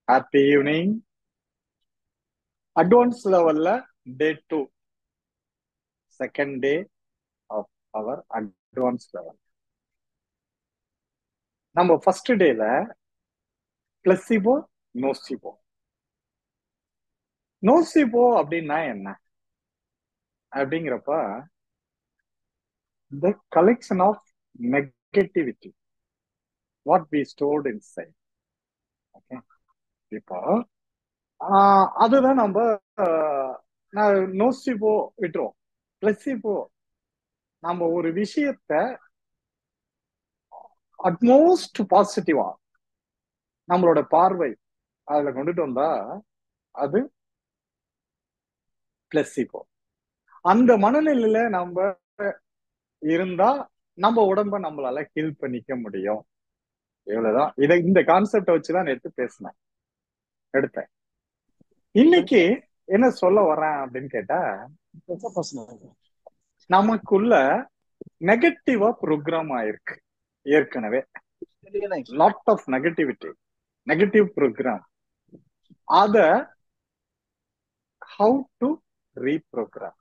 Happy evening. Advance லெவல்ல day 2, second day of our advance level. நம்ம first டேல placebo, nocebo. Nocebo அப்படின்னா என்ன அப்படிங்கிறப்ப the collection of negativity what we stored inside. Okay. இப்போ அதுதான் நம்ம நோசிபோ விட்டுருவோம். பிளசிபோ நம்ம ஒரு விஷயத்த அட்மோஸ்ட் பாசிட்டிவா நம்மளோட பார்வை அதுல கொண்டுட்டு வந்தா அது பிளசிபோ. அந்த மனநிலையில நம்ம இருந்தா நம்ம உடம்ப நம்மளால ஹீல் பண்ணிக்க முடியும். இவ்வளவுதான். இந்த கான்செப்ட வச்சுதான் நேற்று பேசினேன், எடுத்தேன். இன்னைக்கு என்ன சொல்ல வர்றேன் அப்படின்னு கேட்டா, நமக்குள்ள நெகட்டிவா ப்ரோக்ராம் ஆயிருக்கு ஏற்கனவே. Lot of negative program. அத ஹவு டு ரீப்ரோக்ராம்.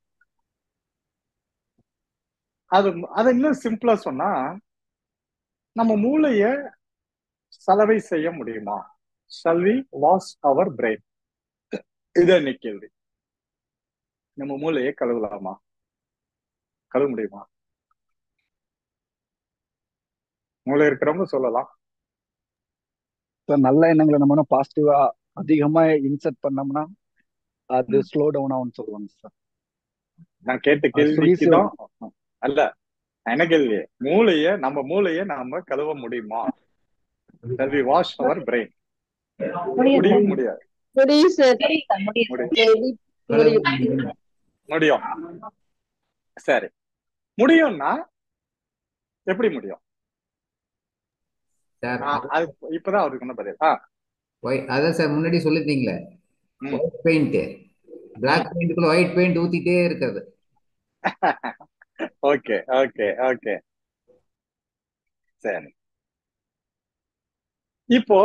அது இன்னும் சிம்பிளா சொன்னா, நம்ம மூளைய சலவை செய்ய முடியுமா? shall we wash our brain? இது இன்னைக்கு கேள்வி. நம்ம மூளையை கழுவலாமா? கழுவ முடியுமா? மூளை இருக்கிறவங்க சொல்லலாம். நல்ல எண்ணங்களை நம்ம பாசிட்டிவா அதிகமா இன்செர்ட் பண்ணோம்னா அது ஸ்லோ டவுன் ஆகும்னு சொல்லுவாங்க சார். நான் கேட்ட கேள்விக்குதான் அல்ல, என்ன கேள்வி? நம்ம மூளைய நாம கழுவ முடியுமா? shall we wash our brain? முடியும், முடியாது? முடியும். சரி, முடியும்னா எப்படி முடியும்? இப்பதான் அவருக்கு என்ன பதில்? அதான் சார் முன்னாடி சொல்லிருந்தீங்களே, ஒயிட் பெயிண்ட், பிளாக் பெயிண்ட்குள்ள ஒயிட் பெயிண்ட் ஊத்திட்டே இருக்கிறது. ஓகே ஓகே ஓகே சரி. இப்போ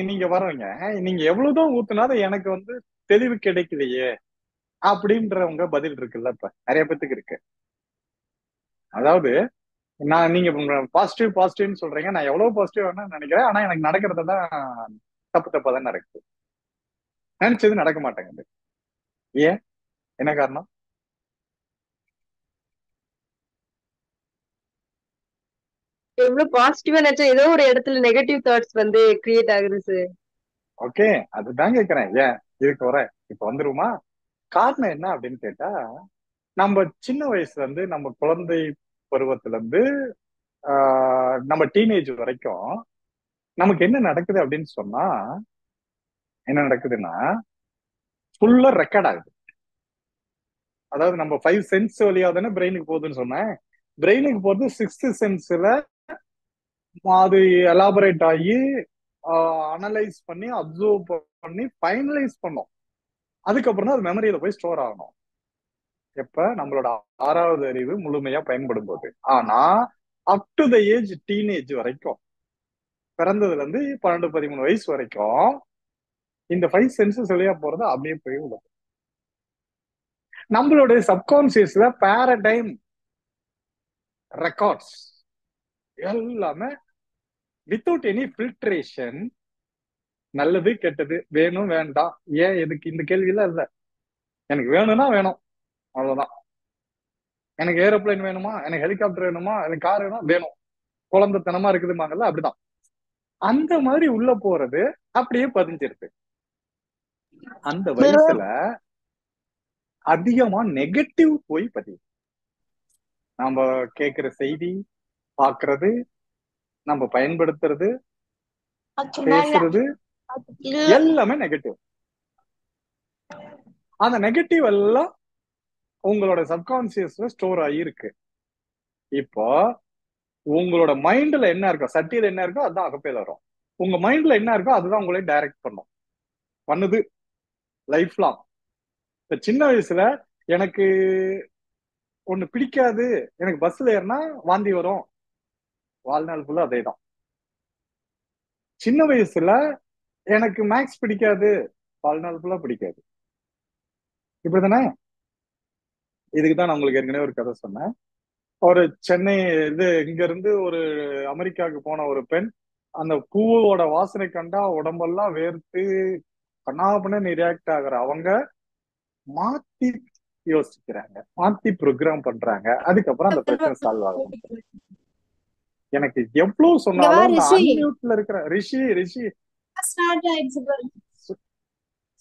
நீங்க வர்றீங்க, நீங்க எவ்வளவுதான் ஊத்துனாலும் எனக்கு தெளிவு கிடைக்கலையே அப்படின்றவங்க பதில் இருக்குல்ல. இப்ப நிறைய பேத்துக்கு இருக்கு. அதாவது நீங்க பாசிட்டிவ்னு சொல்றீங்க, நான் எவ்வளவு பாசிட்டிவ் நினைக்கிறேன், ஆனா எனக்கு நடக்கிறதுதான் தப்பா தான் நடக்குது. நினைச்சது நடக்க மாட்டேங்குது. ஏன்? என்ன காரணம்? எவ்வளவு பாசிட்டிவா நினைச்சா ஏதோ ஒரு இடத்துல நெகட்டிவ் தாட்ஸ் கிரியேட் ஆகுது சார். ஓகே, அதுதான் கேக்குறேன். ஏன் இதுக்கு வர இப்ப வந்துருமா? காரணம் என்ன அப்படின்னு கேட்டா, நம்ம சின்ன வயசுல இருந்து, நம்ம குழந்தை பருவத்துல இருந்து நம்ம டீனேஜ் வரைக்கும் நமக்கு என்ன நடக்குது அப்படின்னு சொன்னா, என்ன நடக்குதுன்னா ஃபுல்லா ரெக்கார்ட் ஆகுது. அதாவது நம்ம 5 சென்ஸ் வழியா தானே பிரெயினுக்கு போகுதுன்னு சொன்னேன். பிரெயினுக்கு போறது 6th சென்ஸ்ல அது எலாபரேட் ஆகி அனலைஸ் பண்ணி அப்சர்வ் பண்ணி ஃபைனலைஸ் பண்ணோம். அதுக்கப்புறம் தான் அது மெமரியில போய் ஸ்டோர் ஆகணும். எப்ப நம்மளோட 6வது அறிவு முழுமையா பயன்படும் போது. ஆனா up to the age teenage வரைக்கும், பிறந்ததுல இருந்து 12-13 வயசு வரைக்கும் இந்த 5 சென்சஸ் வழியா போறது அப்படியே போய் உள்ளது. நம்மளுடைய சப்கான்சியஸ்ல பேரடைம் ரெக்கார்ட்ஸ் எல்லாமே வித்தவுட் எனி ஃபில்ட்ரேஷன், நல்லது கெட்டது, வேணும் வேண்டாம், ஏன் எதுக்கு, இந்த கேள்வியெல்லாம் இல்ல. எனக்கு வேணும்னா வேணும், அவ்வளவுதான். எனக்கு ஏரோப்ளைன் வேணுமா, எனக்கு ஹெலிகாப்டர் வேணுமா, எனக்கு கார் வேணும், வேணும். குழந்தைத்தனமா இருக்குதுமாங்கல்ல, அப்படிதான். அந்த மாதிரி உள்ள போறது அப்படியே பதிஞ்சிருக்கு. அந்த வயசுல அதிகமா நெகட்டிவ் போய் பதியும். நாம கேட்கிற செய்தி, பாக்குறது, நம்ம பயன்படுத்துறது, பேசுறது எல்லாமே நெகட்டிவ். அந்த நெகட்டிவ் எல்லாம் உங்களோட சப்கான்சியஸ்ல ஸ்டோர் ஆகியிருக்கு. இப்போ உங்களோட மைண்ட்ல என்ன இருக்கோ, சட்டியில என்ன இருக்கோ அதுதான் அகப்பையில வரும். உங்க மைண்ட்ல என்ன இருக்கோ அதுதான் உங்களை டைரக்ட் பண்ணுது லைஃப் லாங். இப்ப சின்ன வயசுல எனக்கு ஒண்ணு பிடிக்காது, எனக்கு பஸ்ல ஏறினா வாந்தி வரும், வாழ்நாள் ஃபுல்லா அதேதான். சின்ன வயசுல எனக்கு மேக்ஸ் பிடிக்காது, வாழ்நாள் ஃபுல்லா பிடிக்காது. இப்படிதானே? இதுக்கு தான் நான் உங்களுக்கு ஏற்கனவே ஒரு கதை சொன்னேன். ஒரு சென்னை இங்க இருந்து ஒரு அமெரிக்காவுக்கு போன ஒரு பெண், அந்த பூவோட வாசனை கண்டா உடம்பெல்லாம் வேர்த்து கண்ணாபின்னு ரியாக்ட் ஆகுற அவங்க மாத்தி யோசிக்கிறாங்க, மாத்தி ப்ரோக்ராம் பண்றாங்க. அதுக்கப்புறம் அந்த பிரச்சனை சால்வ் ஆகும். எனக்கு எவ்வளவு இங்க வா சொன்னாலும் அந்த ரிஷி அன்மியூட்ல இருக்கிற ரிஷி ரிஷி ஸ்டார்ட் ஆயிடுச்சு பாரு. சு-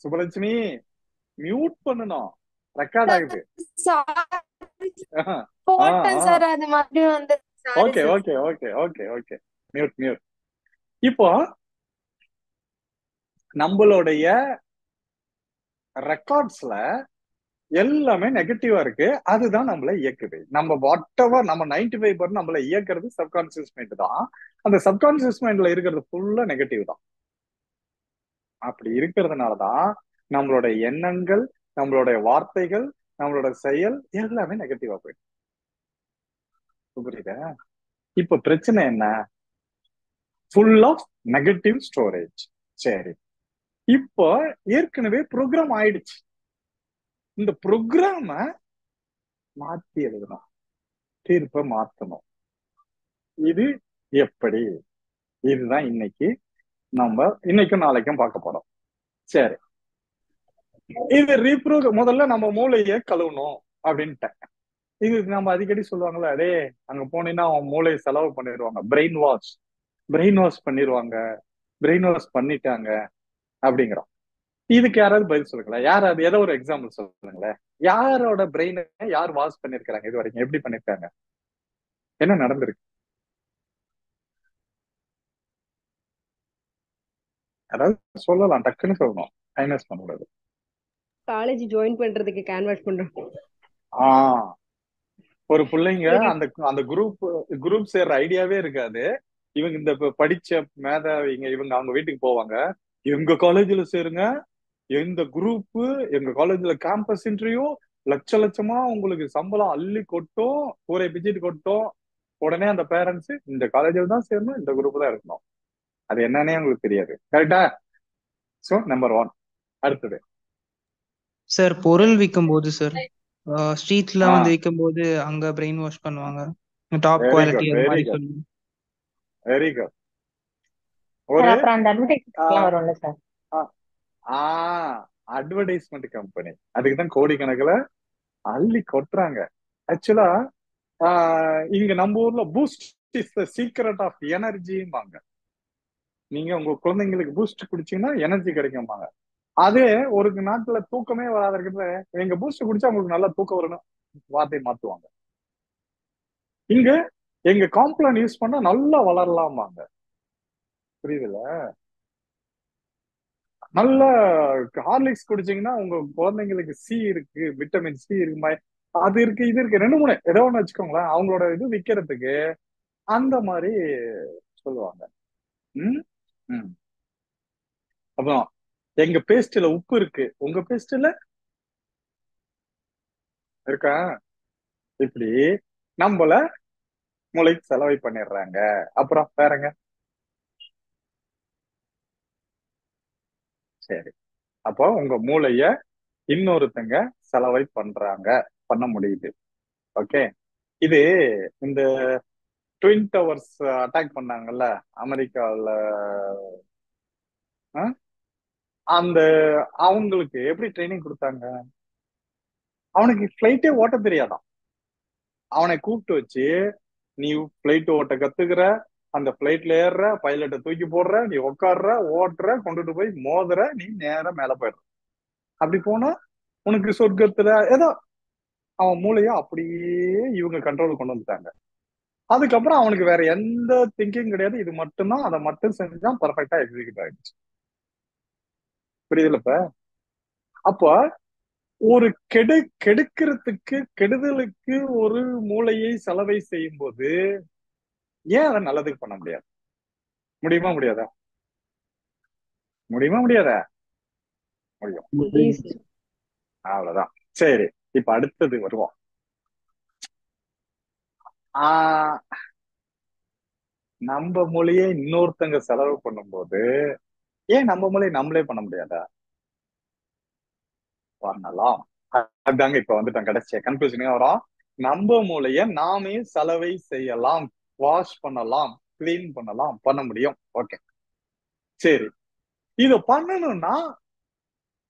சுபலட்சுமி மியூட் பண்ணணும், ரெக்கார்ட் ஆகுது. Sorry, போட்டேன் சார், அது மறுபடியும் வந்து sorry okay sir. Okay okay okay okay mute mute. இப்போ நம்மளுடைய ரெக்கார்ட்ஸ்ல எல்லாமே நெகட்டிவா இருக்கு. அதுதான் நம்மள இயக்குது. நம்ம வாட் எவர் நம்ம 95% நம்மள இயக்குறது சப்கான்சியஸ் மைண்ட் தான். அந்த சப்கான்சியஸ் மைண்ட்ல இருக்கிறது ஃபுல்லா நெகட்டிவ் தான். அப்படி இருக்கிறதுனாலதான் நம்மளோட எண்ணங்கள், நம்மளுடைய வார்த்தைகள், நம்மளோட செயல் எல்லாமே நெகட்டிவா போயிடும். புரியுதா? இப்ப பிரச்சனை என்ன? Full of negative storage. சரி, இப்போ ஏற்கனவே ப்ரோக்ராம் ஆயிடுச்சு. இந்த ப்ரோக்ராம மாத்தி எழுதணும், தீர்ப்பை மாத்தணும். இது எப்படி? இதுதான் நம்ம இன்னைக்கும் நாளைக்கும் பார்க்க போறோம். சரி, இது முதல்ல நம்ம மூளையை கழுவணும் அப்படின்ட்டேன். இது நம்ம அடிக்கடி சொல்லுவாங்கல்ல, அடே அங்க போனீங்கன்னா அவன் மூளையை செலவு பண்ணிடுவாங்க, பிரெயின் வாஷ் பண்ணிடுவாங்க, பிரெயின் வாஷ் பண்ணிட்டாங்க அப்படிங்கிறோம். இதுக்கு யாராவது பதில் சொல்லுங்களேன். யாராவது ஏதோ ஒரு எக்ஸாம்பிள் சொல்லுங்களேன். யாரோட பிரெயினை யார் வாஷ் பண்ணிருக்காங்க இது வரைக்கும்? எப்படி பண்ணிருக்காங்க? என்ன நடந்திருக்கு? அதாவது சொல்லலாம், டக்குன்னு சொல்லணும், டைனஸ் பண்ணக்கூடாது. காலேஜ் ஜாயின் பண்றதுக்கு கேன்வாஸ் பண்றோம். ஆஹ் ஒரு பிள்ளைங்க அந்த அந்த குரூப் சேர்ற ஐடியாவே இருக்காது. இவங்க இந்த படிச்ச மேதாவிங்க இவங்க அவங்க வீட்டுக்கு போவாங்க, எங்க காலேஜ்ல சேருங்க, எந்த குரூப், எங்க காலேஜ்ல கேம்பஸ் இன்டர்வியூ, லட்சமா உங்களுக்கு சம்பளம் அள்ளி கொட்டும், கூரை பிச்சுட்டு கொட்டும். உடனே அந்த பேரண்ட்ஸ் இந்த காலேஜில் தான் சேரணும், இந்த குரூப் தான் இருக்கணும். அது என்னன்னே உங்களுக்கு தெரியாது. கரெக்டா? So number 1. அடுத்தது சார், பொருள் விற்கும் போது சார், ஸ்ட்ரீட்ல வந்து விற்கும் போது அங்க பிரெயின் வாஷ் பண்ணுவாங்க, டாப் வெரி குவாலிட்டி குட் அது வெரி மாதிரி குட் சொல்லி. Very good. சார் ஒரு அப்புறம் அந்த அட்வர்டைஸ்மெண்ட்லாம் வரும்ல சார். அட்வர்டைஸ்மெண்ட் கம்பெனி அதுக்கு தான் கோடிக்கணக்கில் அள்ளி கொட்டுறாங்க. ஆக்சுவலா இங்க நம்ம ஊர்ல Boost is the secret of எனர்ஜிம்பாங்க. நீங்க உங்க குழந்தைங்களுக்கு பூஸ்ட் குடிச்சீங்கன்னா எனர்ஜி கிடைக்கும்பாங்க. அதே ஒரு நாட்டுல தூக்கமே வராத இருக்கிறத எங்க பூஸ்ட் குடிச்சா உங்களுக்கு நல்லா தூக்கம் வரணும் வார்த்தையை மாத்துவாங்க. இங்க எங்க காம்ப்ளான் யூஸ் பண்ணா நல்லா வளரலாமாங்க. புரியுதுல்ல? நல்ல ஹார்லிக்ஸ் குடிச்சீங்கன்னா உங்க குழந்தைங்களுக்கு சி இருக்கு, விட்டமின் சி இருக்கு, அது இருக்கு, இது இருக்கு, 2 3 ஏதோ ஒண்ணு வச்சுக்கோங்களேன். அவங்களோட இது விற்கிறதுக்கு அந்த மாதிரி சொல்லுவாங்க. ம் ம் அப்புறம் எங்க பேஸ்ட்ல உப்பு இருக்கு, உங்க பேஸ்ட்ல இருக்கா? இப்படி நம்மள மூளைக்கு செலவை பண்ணிடுறாங்க. அப்புறம் வேறங்க? சரி, அப்போ உங்க மூளைய இன்னொருத்தங்க செலவை பண்ண முடியுது. ஓகே, இது இந்த ட்வின் டவர்ஸ் அட்டாக் பண்ணாங்கல்ல அமெரிக்காவில், அந்த அவங்களுக்கு எப்படி ட்ரைனிங் கொடுத்தாங்க? அவனுக்கு பிளைட்டே ஓட்ட தெரியாதான். அவனை கூப்பிட்டு வச்சு, நீ பிளைட் ஓட்ட கத்துக்கிற, அந்த பிளைட்ல ஏறுற, பைலட்டை தூக்கி போடுற, நீ உட்காடுற, ஓட்டுற, கொண்டுட்டு போய் மோதுற, நீ நேரம் மேல போயிடுற. அப்படி போனா உனக்கு சொர்க்கத்துல ஏதோ அவன் மூளைய அப்படியே இவங்க கண்ட்ரோல் கொண்டு வந்துட்டாங்க. அதுக்கப்புறம் அவனுக்கு வேற எந்த திங்கிங் கிடையாது, இது மட்டும்தான், அதை மட்டும் செஞ்சா பர்ஃபெக்டா எக்ஸிக்யூட் ஆயிடுச்சு. புரியுதுல? இப்ப அப்ப ஒரு கெடுதலுக்கு ஒரு மூளையை செலவை செய்யும் போது ஏன் அதை நல்லதுக்கு பண்ண முடியாது? முடியுமா முடியாதா? முடியாதா? முடியும். அவ்வளவுதான். சரி, இப்ப அடுத்தது வருவோம். நம்ம மொழியை இன்னொருத்தங்க செலவு பண்ணும்போது ஏன் நம்ம மூளையை நம்மளே பண்ண முடியாதா? பண்ணலாம். அதுதாங்க இப்ப வந்துட்டோம் கடைசியா கன்க்ளூஷனே வரும். நம்ம மூளைய நாமே சலவை செய்யலாம், வாஷ் பண்ணலாம், கிளீன் பண்ணலாம், பண்ண முடியும். ஓகே, சரி. இத பண்ணணும்னா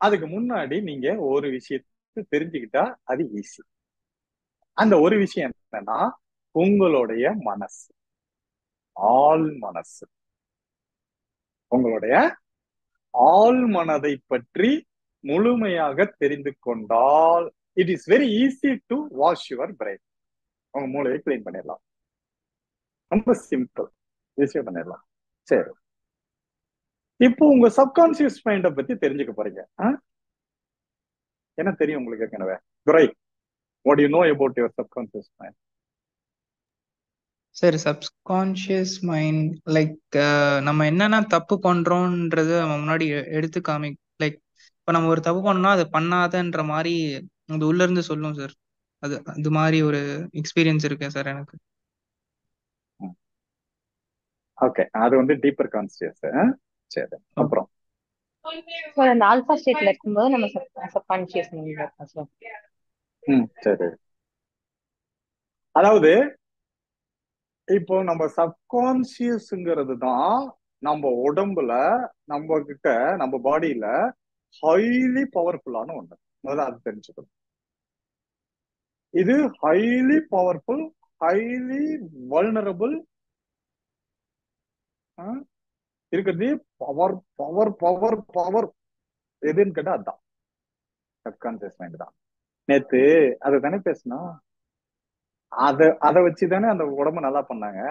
அதுக்கு முன்னாடி நீங்க ஒரு விஷயத்தை தெரிஞ்சுக்கிட்டா அது ஈஸி. அந்த ஒரு விஷயம் என்னன்னா, உங்களுடைய மனசு, ஆள் மனசு, உங்களுடைய ஆள் மனதை பற்றி முழுமையாக தெரிந்து கொண்டால் it is very easy to wash your brain. உங்க மூளையை கிளீன் பண்ணிடலாம். ரொம்ப சிம்பிள், ஈஸியா பண்ணிடலாம். சரி, இப்போ உங்க சப்கான்சியஸ் மைண்ட பத்தி தெரிஞ்சுக்க போறீங்க. என்ன தெரியும் உங்களுக்கு ஏற்கனவே? துரை, what do you know about your subconscious mind? Sir subconscious mind like நம்ம என்னென்ன தப்பு பண்றோம்ன்றது நம்ம முன்னாடி எடுத்து லைக் இப்போ நம்ம ஒரு தப்பு பண்ணோம்னா அதை பண்ணாதன்ற மாதிரி அது உள்ள இருந்து சொல்லும் சார். அது மாதிரி ஒரு எக்ஸ்பீரியன்ஸ் இருக்கு சார் எனக்கு. ஓகே, அது வந்து டீப்பர் கான்சியஸ். சரி, அப்புறம் அந்த ஆல்பா ஸ்டேட்ல இருக்கும்போது நம்ம சப்கான்ஷியஸ் மைண்ட்ல இருக்கோம் சார். சரி. அதாவது இப்போ நம்ம சப்கான்சியஸ்ங்கிறது தான் நம்ம உடம்புல, நம்ம கிட்ட, நம்ம பாடியில ஹைலி பவர்ஃபுல்லான ஒண்ணு. முதல்ல அது தெரிஞ்சுக்கணும். இது ஹைலி பவர்ஃபுல், ஹைலி வல்னரபிள் இருக்கிறது. பவர் பவர் பவர் பவர் எதுன்னு கேட்டா அதுதான் சப்கான்சியஸ் மைண்ட் தான். நேத்து அதை தானே பேசணும். அதை வச்சுதானே அந்த உடம்ப நல்லா பண்ணாங்க.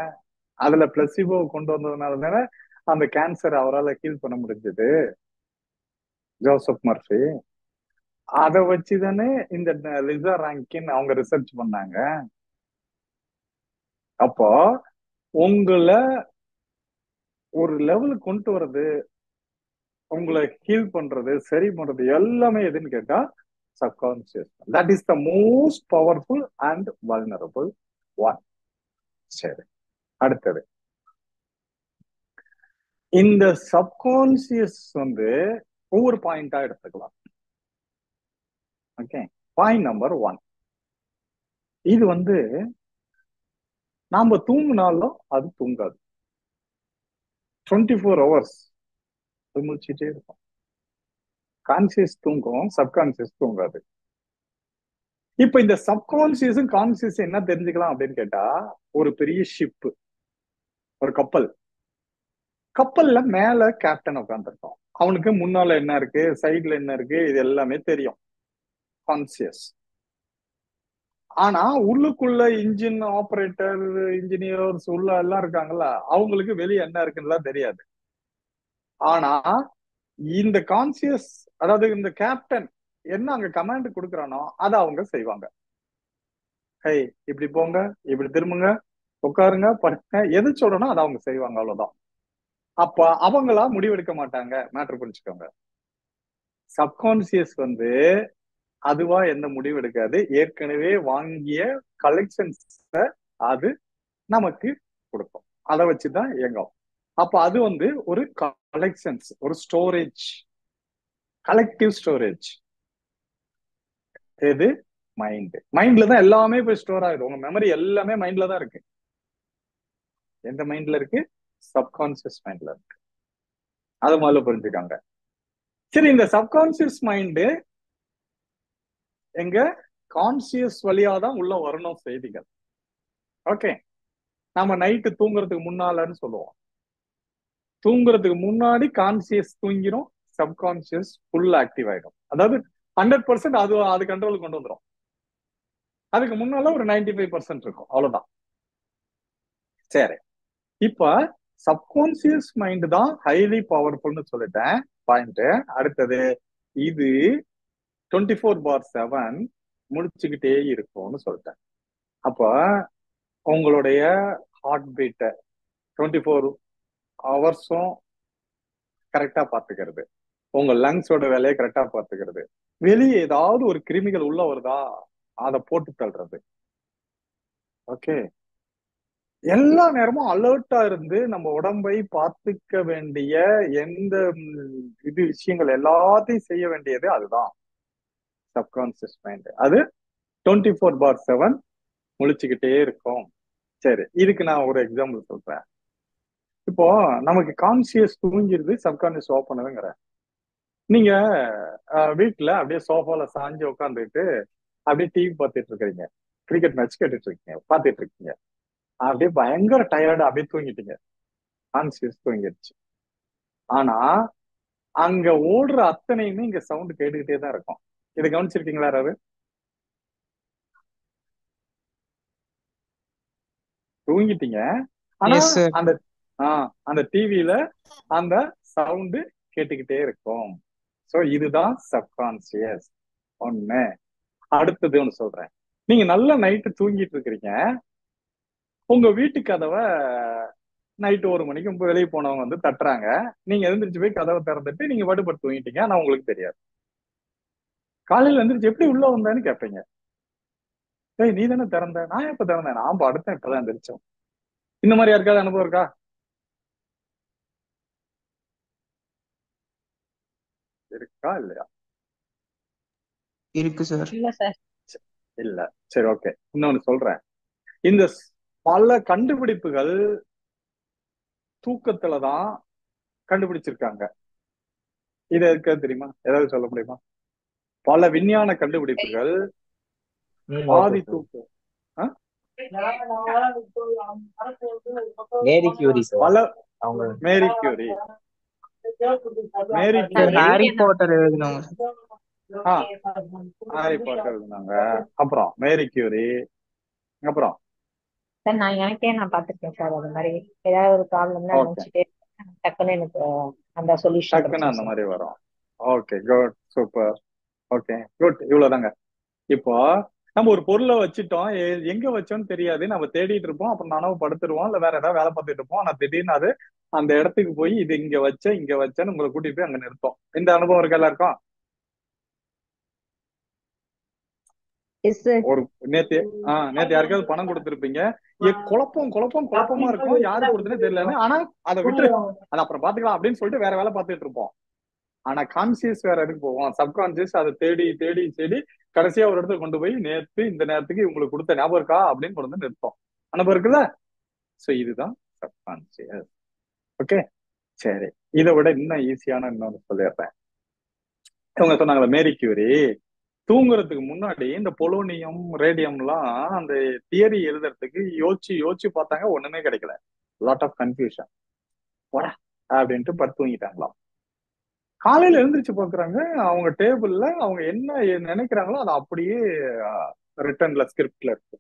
அதுல பிளசிபோ கொண்டு வந்ததுனால தானே அந்த கேன்சர் அவரால் ஹீல் பண்ண முடிஞ்சது, ஜோசப் மர்ஃபி. அதை வச்சுதானே இந்த லிசா ராங்கின் அவங்க ரிசர்ச் பண்ணாங்க. அப்போ உங்களை ஒரு லெவலுக்கு கொண்டு வர்றது, உங்களை ஹீல் பண்றது, சரி பண்றது எல்லாமே எதுன்னு கேட்டா subconscious. That is the most powerful and vulnerable one. சரி, அடுத்தது இந்த சப்கான்சியஸ் வந்து ஒவ்வொரு பாயிண்டா எடுத்துக்கலாம். ஓகே, பாயிண்ட் நம்பர் 1, இது வந்து நாம தூங்கினாலும் அது தூங்காது. 24 hours அது முடிச்சுட்டே இருக்கும். கான்சியஸ் தூங்கும், சப்கான்சியஸ் தூங்காது. இப்ப இந்த சப்கான்சியஸும் கான்சியஸ் என்ன தெரிஞ்சுக்கலாம் அப்படின்னு கேட்டா, ஒரு பெரிய ஷிப், ஒரு கப்பல். கப்பல்ல மேல கேப்டன் உட்காந்துருக்கோம். அவனுக்கு முன்னால என்ன இருக்கு, சைட்ல என்ன இருக்கு, இது எல்லாமே தெரியும், கான்சியஸ். ஆனா உள்ளுக்குள்ள இன்ஜின் ஆபரேட்டர், இன்ஜினியர்ஸ் உள்ள எல்லாம் இருக்காங்கல்ல, அவங்களுக்கு வெளியே என்ன இருக்குன்னு தெரியாது. ஆனா இந்த கான்சியஸ், அதாவது இந்த கேப்டன் என்ன அங்க கமாண்ட் கொடுக்குறானோ அதை அவங்க செய்வாங்க. ஹே, இப்படி போங்க, இப்படி திரும்புங்க, உட்காருங்க, படுங்க, எது சொல்லணும் அதை அவங்க செய்வாங்க, அவ்வளவுதான். அப்ப அவங்களா முடிவெடுக்க மாட்டாங்க. மேட்டர் புரிஞ்சுக்கோங்க. சப்கான்சியஸ் வந்து அதுவா எந்த முடிவு எடுக்காது. ஏற்கனவே வாங்கிய கலெக்ஷன்ஸ் அது நமக்கு கொடுக்கும். அதை வச்சுதான் இயங்கும். அப்ப அது வந்து ஒரு கலெக்ஷன்ஸ், ஒரு ஸ்டோரேஜ், கலெக்டிவ் ஸ்டோரேஜ். எது? மைண்ட். மைண்ட்ல தான் எல்லாமே போய் ஸ்டோர் ஆகுது. உங்க மெமரி எல்லாமே மைண்ட்ல தான் இருக்கு. எந்த மைண்ட்ல இருக்கு? சப்கான்சியஸ் மைண்ட்ல இருக்கு. அது முதல்ல புரிஞ்சுக்காங்க. சரி, இந்த சப்கான்சியஸ் மைண்டு எங்க கான்சியஸ் வழியா தான் உள்ள வரணும் செய்திகள். ஓகே, நம்ம நைட்டு தூங்குறதுக்கு முன்னாலன்னு சொல்லுவோம். தூங்குறதுக்கு முன்னாடி கான்சியஸ் தூங்கிரும், சப்கான்சியஸ் ஃபுல் ஆக்டிவ் ஆயிடும். அதாவது 100% அது கண்ட்ரோல் கொண்டு வந்துடும். அதுக்கு முன்னால ஒரு 95% இருக்கும், அவ்வளவுதான். சரி, இப்ப சப்கான்சியஸ் மைண்ட் தான் ஹைலி பவர்ஃபுல்னு சொல்லிட்டேன், பாயிண்ட். அடுத்தது, இது 24/7 முடிச்சுக்கிட்டே இருக்கும்னு சொல்லிட்டேன். அப்ப உங்களுடைய ஹார்ட் பீட்டை 24 hours கரெக்டா பாத்துக்கிறது, உங்க லங்ஸோட வேலையை கரெக்டா பாத்துக்கிறது, வெளியே ஏதாவது ஒரு கிருமிகள் உள்ள வருதா அதை போட்டு தள்ளுறது. ஓகே, எல்லா நேரமும் அலர்ட்டா இருந்து நம்ம உடம்பை பார்த்துக்க வேண்டிய எந்த இது விஷயங்கள் எல்லாத்தையும் செய்ய வேண்டியது அதுதான் சப்கான்சியஸ் மைண்ட். அது 24/7 முழிச்சுக்கிட்டே இருக்கும். சரி, இதுக்கு நான் ஒரு எக்ஸாம்பிள் சொல்றேன். இப்போ நமக்கு கான்சியஸ் தூங்கிடுது, சப்கான்சியஸ் ஓப்பன் பண்ணுதுங்கிற. நீங்க வீட்டுல அப்படியே சோஃபால சாஞ்சு உட்காந்துட்டு அப்படியே டிவி பார்த்துட்டு இருக்கிறீங்க, கிரிக்கெட் மேட்ச் கேட்டுட்டு இருக்கீங்க, பார்த்துட்டு இருக்கீங்க, அப்படியே பயங்கர டயர்டு, அப்படியே தூங்கிட்டீங்க, கான்சியஸ் தூங்கிடுச்சு. ஆனா அங்க ஓடுற அத்தனையுமே இங்க சவுண்ட் கேட்டுக்கிட்டே தான் இருக்கும். இதை கவனிச்சிருக்கீங்களா யாராவது? தூங்கிட்டீங்க, ஆனா எஸ் சார். அந்த அந்த டிவில அந்த சவுண்டு கேட்டுக்கிட்டே இருக்கும். சோ இதுதான் சப்கான்சியஸ். ஒண்ணு. அடுத்தது ஒண்ணு சொல்றேன். நீங்க நல்ல நைட்டு தூங்கிட்டு இருக்கிறீங்க, உங்க வீட்டு கதவை நைட்டு 1 மணிக்கு வெளியே போனவங்க வந்து தட்டுறாங்க, நீங்க எழுந்திரிச்சு போய் கதவை திறந்துட்டு நீங்க வடுபட்டு தூங்கிட்டீங்க, ஆனா உங்களுக்கு தெரியாது. காலையில எழுந்திரிச்சு எப்படி உள்ள வந்தேன்னு கேட்பீங்க. ஏய் நீ தானே திறந்த. நான் எப்ப திறந்தேன்? நான் படுத்தேன், இப்பதான் எந்திரிச்சோம். இந்த மாதிரி யாருக்காவது அனுபவம் இருக்கா? இருக்கா இல்லையா? இருக்கு சார். இல்ல சார். இல்ல. சரி, ஓகே. இன்னொன்னு சொல்றேன். இந்த பல கண்டுபிடிப்புகள் தூக்கத்துலதான் கண்டுபிடிச்சிருக்காங்க. இது எதுக்கு தெரியுமா? ஏதாவது சொல்ல முடியுமா? பல விஞ்ஞான கண்டுபிடிப்புகள் பாதி தூக்கம். Marie Curie sir. பல அவங்க மேரி கியூரி ஹாரி பாட்டர் எழுதினவங்க. ஹாரி பாட்டர் எழுதினாங்க. அப்புறம் மேரி கியூரி. அப்புறம் சார் நான் பார்த்திருக்கேன் சார். அது மாதிரி ஏதாவது ஒரு ப்ராப்ளம்னா நினைச்சிட்டே டக்குன்னு எனக்கு அந்த சொல்யூஷன் டக்குன்னு அந்த மாதிரி வரும். Okay, good, super. Okay, good. இவ்வளவுதாங்க. இப்போ நம்ம ஒரு பொருளை வச்சுட்டோம், எங்க வச்சோம்னு தெரியாது, நம்ம தேடிட்டு இருப்போம், அப்புறம் நனவு படுத்துருவோம், இல்ல வேற ஏதாவது வேலை பார்த்துட்டு இருப்போம். ஆனா திடீர்னு அது அந்த இடத்துக்கு போய் இது இங்க வச்சேன்னு உங்களை கூட்டிட்டு போய் அங்க நிறுத்தோம். இந்த அனுபவம் இருக்கா எல்லாருக்கும்? ஒரு நேத்து யாருக்காவது பணம் கொடுத்திருப்பீங்க, குழப்பமா இருக்கும், யாரு கொடுத்துனே தெரியலன்னு. ஆனா அதை விட்டு அதை அப்புறம் பாத்துக்கலாம் அப்படின்னு சொல்லிட்டு வேற வேலை பார்த்துட்டு இருப்போம். ஆனா கான்சியஸ் வேற எதுக்கு போவோம்? சப்கான்சியஸ் அதை தேடி தேடி தேடி கடைசியா ஒரு இடத்துல கொண்டு போய் நேத்து இந்த நேரத்துக்கு உங்களுக்கு கொடுத்த ஞாபகம் இருக்கா அப்படின்னு கொண்டு வந்து நிறுத்தோம். அனுபவம் இருக்குல்ல? சோ இதுதான் சப்கான்சியஸ். ஓகே, சரி. இதை விட இன்னும் ஈஸியான இன்னொன்னு சொல்லிடுறேன். இவங்க சொன்னாங்களே மேரி கியூரி, தூங்குறதுக்கு முன்னாடி இந்த பொலோனியம் ரேடியம் எல்லாம் அந்த தியரி எழுதுறதுக்கு யோசிச்சு பார்த்தாங்க, ஒண்ணுமே கிடைக்கல. Lot of confusion. அப்படின்ட்டு படுத்து தூங்கிட்டாங்களாம். காலையில எழுந்திரிச்சு பாக்குறாங்க, அவங்க டேபிள்ல அவங்க என்ன நினைக்கிறாங்களோ அது அப்படியே ரிட்டர்ன்ல ஸ்கிரிப்ட்ல இருக்கு.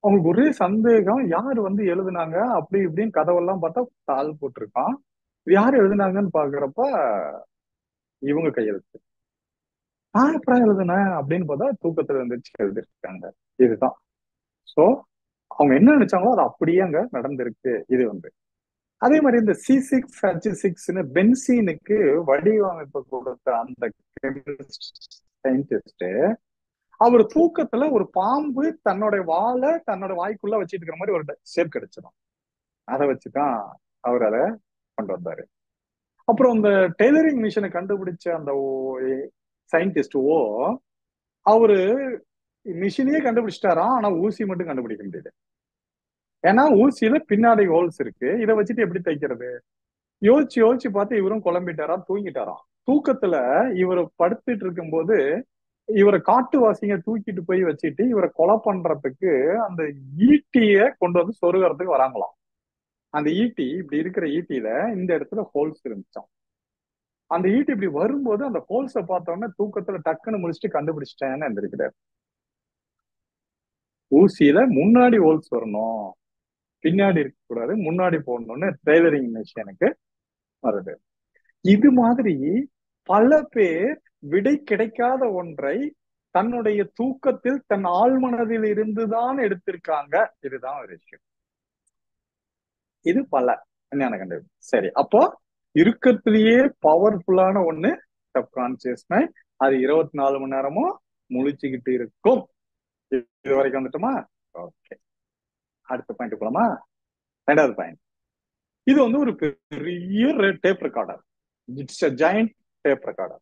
அவங்களுக்கு ஒரே சந்தேகம், யாரு வந்து எழுதுனாங்க அப்படி இப்படின்னு கதவெல்லாம் பார்த்தா தாள் போட்டிருக்கான். யாரு எழுதுனாங்கன்னு பாக்குறப்ப இவங்க கையெழுத்து. நான் எப்பறம் எழுதுனேன் அப்படின்னு பார்த்தா தூக்கத்துல எழுந்திரிச்சு எழுதிருக்காங்க. இதுதான். சோ அவங்க என்ன நினைச்சாங்களோ அது அப்படியே அங்க நடந்திருக்கு. இது வந்து அதே மாதிரி இந்த C6H6 பென்சீனுக்கு வடிவமைப்பு கொடுத்த அந்த சயின்டிஸ்ட், அவர் தூக்கத்துல ஒரு பாம்பு தன்னோட வாழை தன்னோட வாய்க்குள்ள வச்சுட்டு இருக்கிற மாதிரி ஒரு ஷேப் கிடைச்சிடும். அதை வச்சுதான் அவர் அதை கொண்டு வந்தாரு. அப்புறம் இந்த டெய்லரிங் மிஷினை கண்டுபிடிச்ச அந்த சயின்டிஸ்ட் அவரு மிஷினையே கண்டுபிடிச்சிட்டாராம், ஆனா ஊசி மட்டும் கண்டுபிடிக்க முடியல. ஏன்னா ஊசியில பின்னாடி ஹோல்ஸ் இருக்கு, இதை வச்சுட்டு எப்படி தைக்கிறது? யோசிச்சு பார்த்து இவரும் குழம்பிட்டாராம், தூங்கிட்டாராம். தூக்கத்துல இவர் படுத்துட்டு இருக்கும்போது இவரை காட்டுவாசிங்க தூக்கிட்டு போய் வச்சுட்டு இவரை கொலை பண்றதுக்கு அந்த ஈட்டிய கொண்டு வந்து சொருகிறதுக்கு வராங்களாம். அந்த ஈட்டி இப்படி இருக்கிற ஈட்டியில இந்த இடத்துல ஹோல்ஸ் இருந்துச்சாம். அந்த ஈட்டி இப்படி வரும்போது அந்த ஹோல்ஸை பார்த்தோன்னே தூக்கத்துல டக்குன்னு முடிச்சுட்டு கண்டுபிடிச்சிட்டேன்னு இருந்திருக்கிறார். ஊசியில முன்னாடி ஹோல்ஸ் வரணும், பின்னாடி இருக்க கூடாது, முன்னாடி போடணும்னு டெய்லரிங் மிஷினுக்கு வருது. இது மாதிரி பல பேர் விடை கிடைக்காத ஒன்றை தன்னுடைய தூக்கத்தில் தன் ஆழ்மனதில் இருந்துதான் எடுத்திருக்காங்க. இதுதான் ஒரு விஷயம். இது பல விஞ்ஞான கண்டுபிடிப்பு. சரி, அப்போ இருக்கிறதுலயே பவர்ஃபுல்லான ஒண்ணு சப்கான்சியஸ் மைண்ட். அது 24 மணி நேரமும் முழிச்சுக்கிட்டு இருக்கும். இது வரைக்கும் வந்துட்டுமா? ஓகே. அடுத்த பாயிண்ட் போலாமா? ரெண்டாவது பாயிண்ட், இது வந்து ஒரு பெரிய tape recorder. It's a giant tape recorder.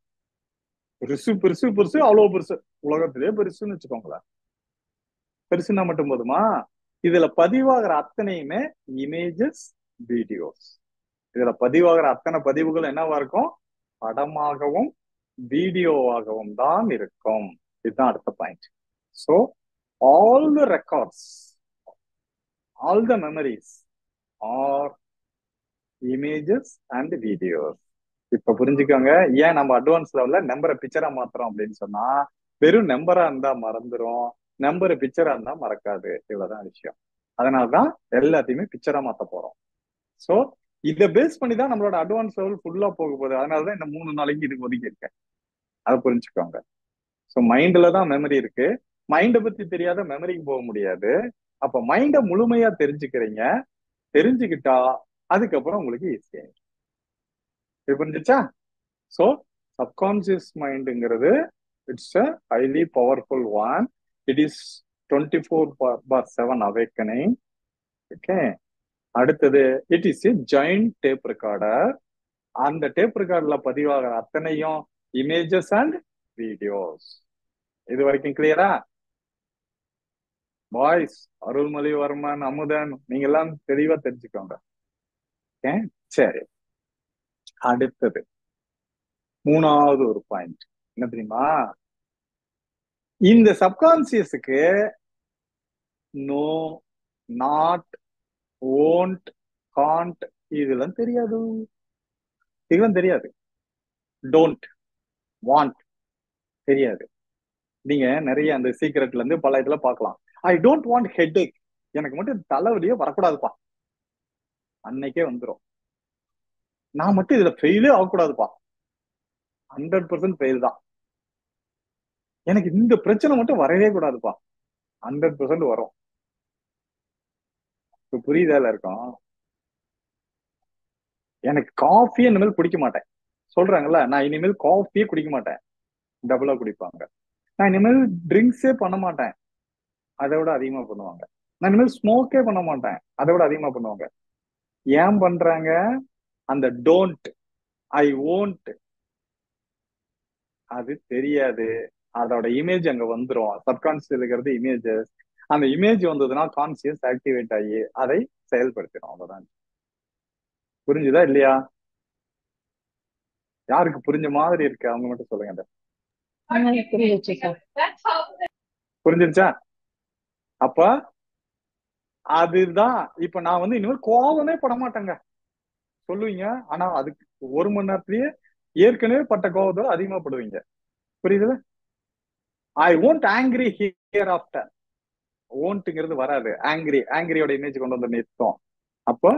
பெருசு பெருசு பெருசு, அவ்வளவு பெருசு, உலகத்திலேயே பெருசுன்னு வச்சுக்கோங்களேன். பெருசுன்னா மட்டும் போதுமா? இதுல பதிவாகிற அத்தனையுமே இமேஜஸ், வீடியோஸ். இதுல பதிவாகிற அத்தனை பதிவுகள் என்னவா இருக்கும்? படமாகவும் வீடியோவாகவும் தான் இருக்கும். இதுதான் அடுத்த point. So all the records, all the memories are images and videos. இப்ப புரிஞ்சுக்கோங்க, ஏன் நம்ம அட்வான்ஸ் லெவல்ல நம்பரை பிக்சரா மாத்துறோம் அப்படின்னு சொன்னா, வெறும் நம்பரா இருந்தா மறந்துரும், நம்பர் பிக்சரா இருந்தா மறக்காது. இவ்வளவுதான் விஷயம். அதனாலதான் எல்லாத்தையுமே பிக்சரா மாத்த போறோம். சோ இதை பேஸ் பண்ணி தான் நம்மளோட அட்வான்ஸ் லெவல் ஃபுல்லா போக போகுது. அதனாலதான் இந்த 3 நாளைக்கு இதுக்கு ஒதுக்கி இருக்கேன். அதை புரிஞ்சுக்கோங்க. ஸோ மைண்ட்ல தான் மெமரி இருக்கு. மைண்டை பத்தி தெரியாத மெமரிக்கு போக முடியாது. அப்ப மைண்டை முழுமையா தெரிஞ்சுக்கிறீங்க. தெரிஞ்சுக்கிட்டா அதுக்கப்புறம் உங்களுக்கு ஈஸியா. இது புரிஞ்சுச்சா? ஸோ சப்கான்சியஸ் மைண்டுங்கிறது it's a highly powerful one. It is 24/7 awakening. Okay. அடுத்தது, it is a joint tape recorder. அந்த டேப் ரெக்கார்ட்ல பதிவாகிற அத்தனையும் இமேஜஸ் அண்ட் வீடியோஸ். இது வரைக்கும் கிளியரா? பாய்ஸ், அருள்மொழிவர்மன், அமுதன், நீங்க எல்லாம் தெளிவா தெரிஞ்சுக்கோங்க. ஓகே, சரி. அடுத்தது மூணாவது ஒரு பாயிண்ட் என்ன தெரியுமா? இந்த சப்கான்சியஸுக்கு நோ, நாட், ஓன்ட், காண்ட் இதெல்லாம் தெரியாது. இதெல்லாம் தெரியாது. டோன்ட், வாண்ட் தெரியாது. நீங்க நிறைய அந்த சீக்ரெட்ல இருந்து பல இதுல பார்க்கலாம். ஐ டோன்ட் வாண்ட் ஹெட்ஏக், எனக்கு மட்டும் தலைவலியே வரக்கூடாதுப்பா, அன்னைக்கே வந்துடும். நான் மட்டும் இதுல ஃபெயிலே ஆகக்கூடாதுப்பா, 100% ஃபெயில் தான். எனக்கு இந்த பிரச்சனை மட்டும் வரவே கூடாதுப்பா, 100% வரும். புரியுதா இருக்கும்? எனக்கு காஃபியே இனிமேல் குடிக்க மாட்டேன் சொல்றாங்கல்ல, நான் இனிமேல் காஃபியே குடிக்க மாட்டேன், டபுளா குடிப்பாங்க. நான் இனிமேல் ட்ரிங்க்ஸே பண்ண மாட்டேன், அதை விட அதிகமா பண்ணுவாங்க. நான் இனிமேல் ஸ்மோக்கே பண்ண மாட்டேன், அதை விட அதிகமா பண்ணுவாங்க. ஏன் பண்றாங்க? அந்த டோன்ட், ஐ ஓன்ட் அது தெரியாது. அதோட இமேஜ் அங்க வந்துடும். சப்கான்சியஸ் இருக்கிறது இமேஜஸ். அந்த இமேஜ் வந்ததுன்னா கான்சியஸ் ஆக்டிவேட் ஆகி அதை செயல்படுத்திடும். அவ்வளவுதான். புரிஞ்சுதா இல்லையா? யாருக்கு புரிஞ்ச மாதிரி இருக்கு அவங்க மட்டும் சொல்லுங்க. புரிஞ்சிருச்சா? அப்ப அதுதான். இப்ப நான் வந்து இனிமேல் கோபமே பட மாட்டேங்க சொல்லுவீங்க, ஆனா அதுக்கு 1 மணி நேரத்திலேயே ஏற்கனவே பட்ட கோபத்தோட அதிகமா படுவீங்க. புரியுதுல? I won't angry hereafter, ஓன்ட்ங்கிறது வராது. ஆங்கிரியோட இமேஜ் கொண்டு வந்து நிறுத்தம். அப்போ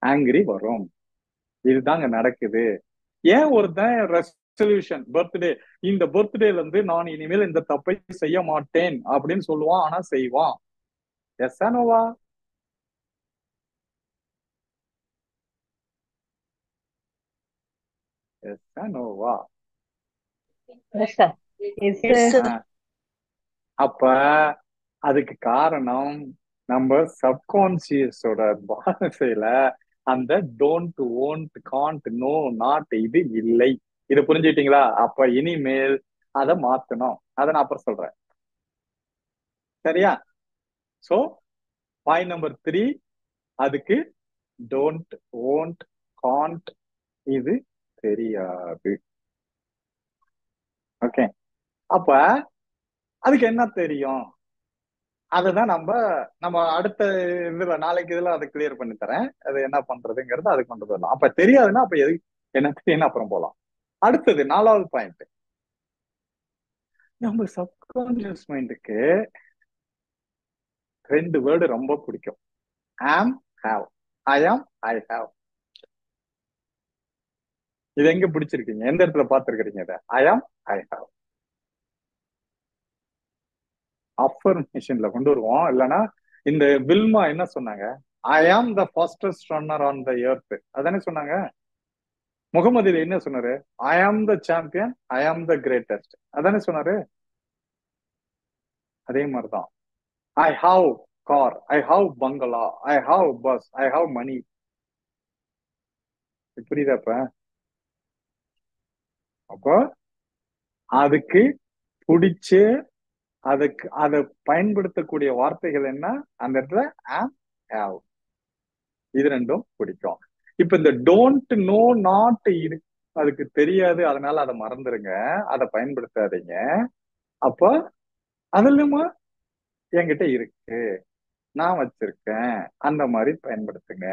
ஆங்கிரி வரும். இதுதாங்க நடக்குது. ஏன் ஒருத்தன் ரெசல்யூஷன் பர்த்டே, இந்த பர்த்டேல இருந்து நான் இனிமேல் இந்த தப்பை செய்ய மாட்டேன் அப்படின்னு சொல்லுவான், ஆனா செய்வான். எஸ் நோவா? எஸ் நோவா? அப்ப அதுக்கு காரணம் நம்ம சப்கான்சியஸோட பாஷையில அந்த don't, won't, can't, no, not இது இல்லை. இது புரிஞ்சுக்கிட்டீங்களா? அப்ப இனிமேல் அதை மாத்தணும். அதை நான் அப்புறம் சொல்றேன். சரியா? சோ பாயிண்ட் நம்பர் 3, அதுக்கு டோன்ட், ஓன்ட், காண்ட் இது தெரியாது. ஓகே. அப்ப அதுக்கு என்ன தெரியும்? அதுதான் நம்ம அடுத்த இதுல நாளைக்கு இதுல அதை கிளியர் பண்ணி தரேன். அது என்ன பண்றதுங்கிறது அதுக்கு கொண்டு போயிடலாம். அப்ப தெரியாதுன்னா அப்ப எது என்ன தெரியும் அப்புறம் போலாம். அடுத்தது 4வது பாயிண்ட், நம்ம சப்கான்சியஸ் மைண்டுக்கு 2 வேர்டு ரொம்ப பிடிக்கும். ஆம், ஹாவ். ஐ ஆம், ஐ ஹாவ். இது எங்க பிடிச்சிருக்கீங்க? எந்த இடத்துல பார்த்திருக்கீங்க? இதை ஐ ஆம், ஐ ஹாவ் அஃபர்மேஷன்ல கொண்டு வருவோம். இல்லைன்னா இந்த வில்மா என்ன சொன்னாங்க? ஐ ஆம் the fastest runner on the earth, அதானே சொன்னாங்க. முகமது அலி என்ன சொன்னாரு? ஐ ஆம் த சாம்பியன், ஐ ஆம் த கிரேட்டஸ்ட், அதானே சொன்னாரு. அதே மாதிரிதான் I have car, I have bungalow, I have bus, I have money. புரியுதாப்ப? அப்போ அதுக்கு பிடிச்ச, அதுக்கு அதை பயன்படுத்தக்கூடிய வார்த்தைகள் என்ன அந்த இடத்துல? am, have. இது ரெண்டும் பிடிக்கும். இப்ப இந்த டோன்ட், நோ, நாட் அதுக்கு தெரியாது, அதனால அதை மறந்துருங்க, அதை பயன்படுத்தாதீங்க. அப்போ அதுலயுமா என்கிட்ட இருக்கு, நான் வச்சிருக்கேன், அந்த மாதிரி பயன்படுத்துங்க.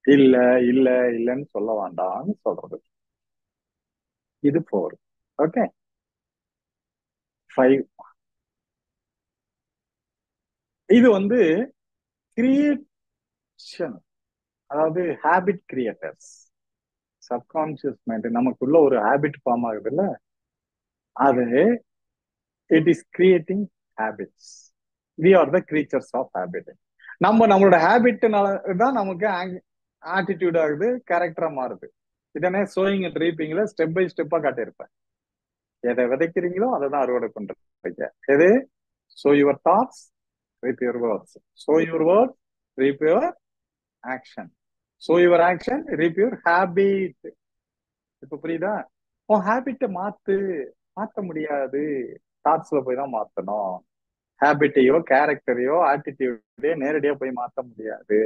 இல்ல இல்ல இல்லன்னு சொல்ல வேண்டாம்னு சொல்றது. இது 4. ஓகே. 5 இது வந்து கிரியேஷன், அதாவது ஹேபிட் கிரியேட்டர்ஸ். சப்கான்சியஸ் மைண்ட் நமக்குள்ள ஒரு ஹேபிட் ஃபார்ம் ஆகுதுல்ல, அது it is creating habits. We are the creatures of habit. நம்மளோட ஹேபிட்னால தான் நமக்கு ஆட்டிடியூட் ஆகுது, கேரக்டரா மாறுது. இதனே சோயிங் அண்ட் ரீப்பிங்ல ஸ்டெப் பை ஸ்டெப்பா காட்டியிருப்பேன். எதை விதைக்கிறீங்களோ அதை தான் அறுவடை பண்றீங்க. எது? Sow your thoughts, reap your words. Sow your words, reap your action. Sow your action, reap your habit. இப்ப புரியுதா? உன் ஹேபிட்டை மாத்த முடியாது, தாட்ஸ்ல போய் தான் மாத்தணும். ஹேபிட்டையோ கேரக்டரையோ ஆட்டிடியூடையோ நேரடியா போய் மாத்த முடியாது.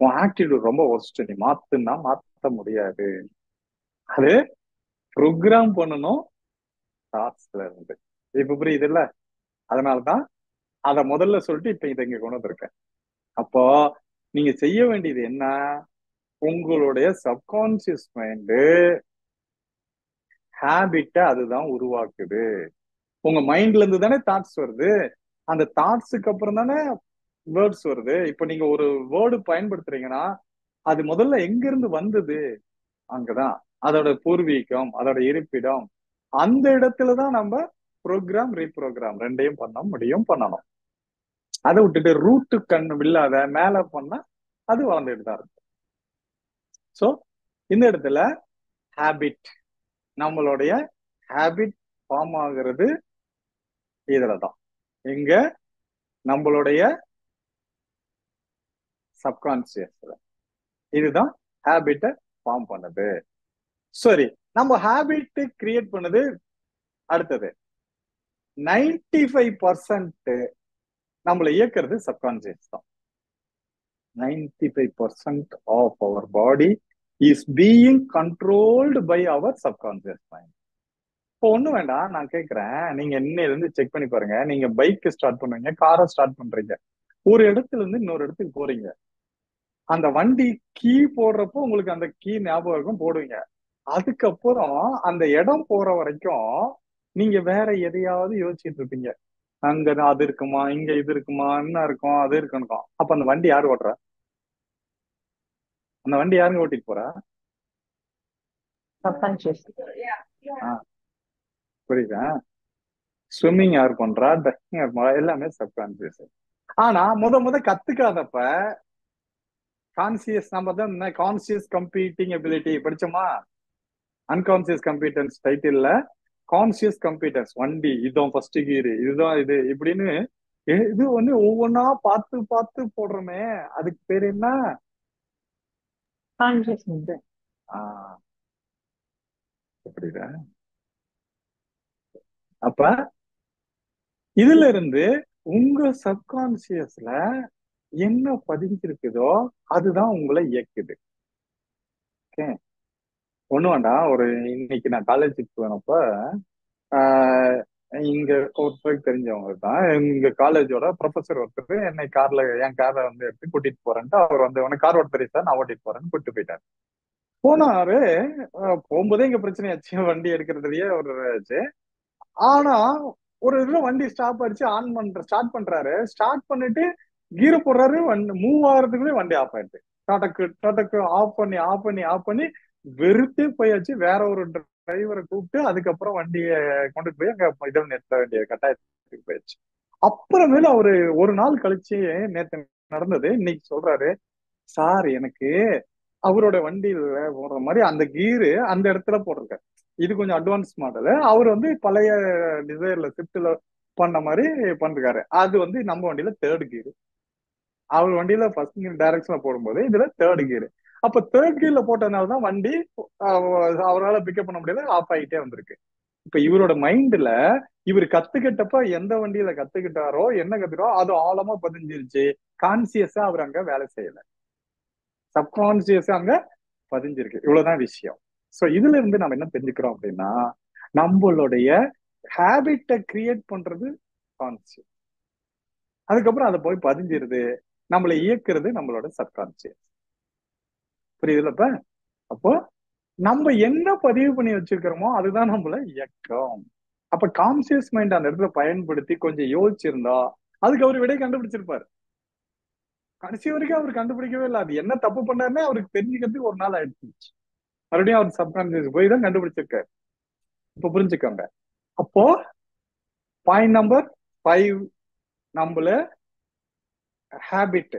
உன் ஆட்டிடியூட் ரொம்ப ஒர்ஸ்ட், நீ மாத்துன்னா மாத்த முடியாது. அது ப்ரோக்ராம் பண்ணணும் தாட்ஸ்ல இருந்து. இப்ப புரியுது இல்ல? அதனாலதான் அதை முதல்ல சொல்லிட்டு இப்ப இதை இங்க கொண்டு வந்திருக்கேன். அப்போ நீங்க செய்ய வேண்டியது என்ன? உங்களுடைய சப்கான்சியஸ் மைண்டு ஹேபிட்டை அதுதான் உருவாக்குது. உங்க மைண்ட்ல இருந்து தானே தாட்ஸ் வருது, அந்த தாட்ஸுக்கு அப்புறம் தானே வேர்ட்ஸ் வருது. இப்ப நீங்க ஒரு வேர்டு பயன்படுத்துறீங்கன்னா அது முதல்ல எங்க இருந்து வந்தது? அங்கதான் அதோட பூர்வீகம், அதோட இருப்பிடம். அந்த இடத்துலதான் நம்ம ப்ரோக்ராம் ரீப்ரோக்ராம் ரெண்டையும் பண்ணணும். அதை விட்டுட்டு ரூட்டு கண்ணு இல்லாத மேல பண்ணா அது வளர்ந்துட்டு தான் இருக்கும். சோ இந்த இடத்துல ஹேபிட், நம்மளுடைய ஹேபிட் ஃபார்ம் ஆகுறது இதுலதான். எங்க? நம்மளுடைய சப்கான்சியஸ்ல. இதுதான் ஹேபிட்டை ஃபார்ம் பண்ணுது. சரி, நம்ம ஹேபிட் கிரியேட் பண்ணுது. அடுத்தது 95% நம்மளை இயக்கிறது சப்கான்சியஸ் தான். 95% of our body is being controlled by our subconscious mind. இப்போ ஒண்ணு வேண்டாம், நான் கேட்கிறேன், நீங்க இன்னையில இருந்து செக் பண்ணி பாருங்க. நீங்க பைக் ஸ்டார்ட் பண்ணுவீங்க, காரை ஸ்டார்ட் பண்றீங்க, ஒரு இடத்துல இருந்து இன்னொரு இடத்துக்கு போறீங்க. அந்த வண்டி கீ போடுறப்போ உங்களுக்கு அந்த கீ ஞாபகம் இருக்கும், போடுவீங்க. அதுக்கப்புறம் அந்த இடம் போற வரைக்கும் நீங்க வேற எதையாவது யோசிச்சுட்டு இருப்பீங்க. அங்க அது இருக்குமா, இங்க இது இருக்குமா, என்ன இருக்கும், அது இருக்கணும். அப்ப அந்த வண்டி யாரு ஓட்டுறா? அந்த வண்டி யாருங்க ஓட்டிட்டு போறா? சப்கான்ஷியஸ். புரியுதா? ஸ்விம்மிங் யார் பண்றா, ட்ரெக்கிங் யார் பண்றா, எல்லாமே சப்கான்சியஸ். ஆனா முத கத்துக்காதப்ப கான்சியஸ், நம்ம தான் கான்சியஸ் கம்ப்யூட்டிங் எபிலிட்டி படிச்சோமா? அன்கான்சியஸ் கம்ப்யூட்டன்ஸ் டைட்டில்ல கான்சியஸ் கம்ப்யூட்டன்ஸ், வண்டி இதுதான் ஃபர்ஸ்ட் கியர், இதுதான் இது இப்படின்னு இது வந்து ஒவ்வொன்னா பார்த்து போடுறோமே, அதுக்கு பேர் என்ன? கான்ஷியஸ். புரியுதா? அப்ப இதுல இருந்து உங்க சப்கான்சியஸ்ல என்ன பதிஞ்சிருக்குதோ அதுதான் உங்களை இயக்குது. ஓகே, ஒண்ணு வேண்டாம். ஒரு இன்னைக்கு நான் காலேஜுக்கு போனப்ப இங்க ஒருத்தருக்கு தெரிஞ்சவங்க தான், எங்க காலேஜோட ப்ரொஃபசர் ஒருத்தர் என்னை என் கார்ல வந்து எடுத்து கூட்டிட்டு போறேன்ட்டு அவர் வந்து உனக்கு கார் ஓட்ட தெரியும் சார், நான் ஓட்டிட்டு போறேன்னு கூட்டிட்டு போயிட்டாரு. போனாரு. போகும்போதே இங்க பிரச்சனையாச்சு, வண்டி எடுக்கிறதுலயே ஒரு ஆச்சு. ஆனா ஒரு இதுல வண்டி ஸ்டாப் ஆயிடுச்சு, ஸ்டார்ட் பண்றாரு. ஸ்டார்ட் பண்ணிட்டு கீரை போடுறாரு, மூவ் ஆகிறதுக்குள்ளே வண்டி ஆஃப் ஆயிடுச்சு. டாடக்கு ஆஃப் பண்ணி வெறுத்தே போயாச்சு. வேற ஒரு டிரைவரை கூப்பிட்டு அதுக்கப்புறம் வண்டியை கொண்டு போய் அங்க இதில் நிறுத்த வேண்டிய கட்டாயத்துக்கு போயிடுச்சு. அப்புறமேல அவரு ஒரு நாள் கழிச்சு, நேத்து நடந்தது இன்னைக்கு சொல்றாரு, சார் எனக்கு அவரோட வண்டியில போடுற மாதிரி அந்த கீரு அந்த இடத்துல போட்டிருக்காரு. இது கொஞ்சம் அட்வான்ஸ் மாடல். அவர் வந்து பழைய டிசைர்ல ஸ்விஃப்ட்ல பண்ண மாதிரி பண்றாரு. அது வந்து நம்ம வண்டியில தேர்ட் கியர், அவர் வண்டியில ஃபர்ஸ்ட் கியர் டைரக்ஷன்ல போடும்போது இதுல தேர்ட் கியர். அப்ப தேர்ட் கியர்ல போட்டதுனாலதான் வண்டி அவரால் பிக்கப் பண்ண முடியல, ஆஃப் ஆகிட்டே வந்திருக்கு. இப்ப இவரோட மைண்ட்ல இவர் கத்துக்கிட்டப்ப எந்த வண்டியில கத்துக்கிட்டாரோ என்ன கத்துக்கிட்டாரோ அது ஆழமா பதிஞ்சிருச்சு. கான்சியஸா அவர் அங்க வேலை செய்யல, சப்கான்சியஸா அங்க பதிஞ்சிருக்கு. இவ்வளவுதான் விஷயம். சோ இதுல இருந்து நம்ம என்ன தெரிஞ்சுக்கிறோம் அப்படின்னா, நம்மளுடைய ஹேபிட்டை கிரியேட் பண்றது கான்சியஸ், அதுக்கப்புறம் அதை போய் பதிஞ்சிருது, நம்மளை இயக்குறது நம்மளோட சப்கான்சியஸ். புரியுதுலப்ப? அப்போ நம்ம என்ன பதிவு பண்ணி வச்சிருக்கிறோமோ அதுதான் நம்மள இயக்கம். அப்ப கான்சியஸ் மைண்ட் அந்த இடத்துல பயன்படுத்தி கொஞ்சம் யோசிச்சிருந்தா அதுக்கு அவர் விடை கண்டுபிடிச்சிருப்பாரு. கடைசி வரைக்கும் அவர் கண்டுபிடிக்கவே இல்லை. அது என்ன தப்பு பண்ணாருன்னே அவருக்கு தெரிஞ்சுக்கிறதுக்கு ஒரு நாள் ஆயிடுச்சு. மறுபடியும் அவர் சப்கான்சியஸ் போய் தான் கண்டுபிடிச்சிருக்காரு. இப்ப புரிஞ்சுக்கோங்க. அப்போ பாயிண்ட் நம்பர் 5, நம்மள ஹேபிட்,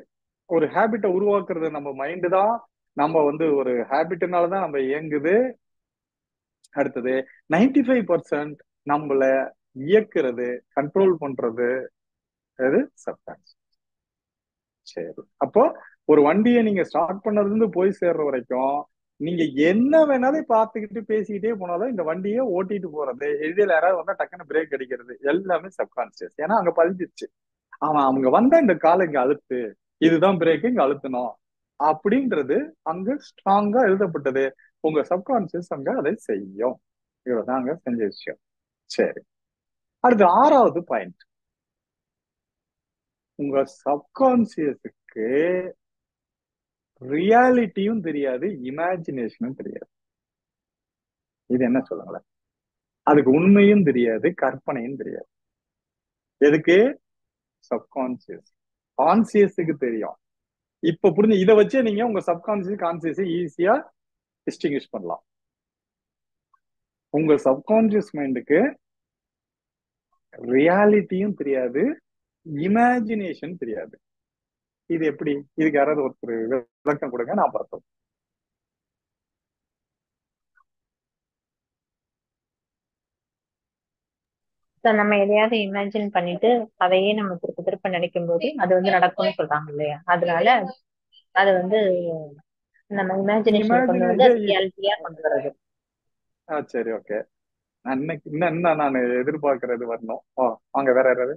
ஒரு ஹேபிட்டை உருவாக்குறது நம்ம மைண்டு தான். நம்ம வந்து ஒரு ஹேபிட்னாலதான் நம்ம இயங்குது. அடுத்தது 95% நம்மள இயக்குறது, கண்ட்ரோல் பண்றது அது சப்கான்சியஸ். சரி, அப்போ ஒரு வண்டியை நீங்க ஸ்டார்ட் பண்ணதுல இருந்து போய் சேர்ற வரைக்கும் நீங்க என்ன வேணாலும் பார்த்துக்கிட்டு பேசிக்கிட்டே போனாலும் இந்த வண்டியை ஓட்டிட்டு போறது, எதிரில யாராவது வந்தா டக்குன்னு பிரேக் அடிக்கிறது எல்லாமே சப்கான்சியஸ். ஏன்னா அங்க பதிஞ்சிருச்சு. அவங்க வந்தா இந்த காலை இங்க அழுத்து, இதுதான் பிரேக், இங்க அழுத்தணும் அப்படின்றது அங்க ஸ்ட்ராங்கா எழுதப்பட்டது. உங்க சப்கான்சியஸ் அங்க அதை செய்யும். இவ்வளவுதான் அங்க செஞ்ச விஷயம். சரி, அடுத்து 6வது பாயிண்ட். உங்க சப்கான்சியஸுக்கு ரியாலிட்டியும் தெரியாது, இமேஜினேஷனும் தெரியாது. இது என்ன சொல்லுங்களேன்? அதுக்கு உண்மையும் தெரியாது, கற்பனையும் தெரியாது. எதுக்கு? சப்கான்சியஸ். கான்சியஸுக்கு தெரியும். இப்ப புரிஞ்சு, இதை வச்சே நீங்க உங்க சப்கான்சியஸ் கான்சியஸ் ஈஸியா டிஸ்டிங்விஷ் பண்ணலாம். உங்க சப்கான்சியஸ் மைண்டுக்கு ரியாலிட்டியும் தெரியாது, இமேஜினேஷன் தெரியாது. இது எப்படி? இதுக்கு யாராவது ஒருத்தர் விளக்கம் கொடுங்க, நான் பார்த்தோம். நம்ம எதையாவது இமேஜின் பண்ணிட்டு அதையே நம்ம திருப்ப திருப்ப நினைக்கும் போது அது வந்து நடக்கும்னு சொல்றாங்க இல்லையா? அதனால அது வந்து நம்ம இமேஜினேஷன் கொண்டு வந்து ரியாலிட்டியா கொண்டு வர்றது. சரி, ஓகே. இன்னும் நான் எதிர்பார்க்கறது வரணும். வாங்க, வேற யாராவது?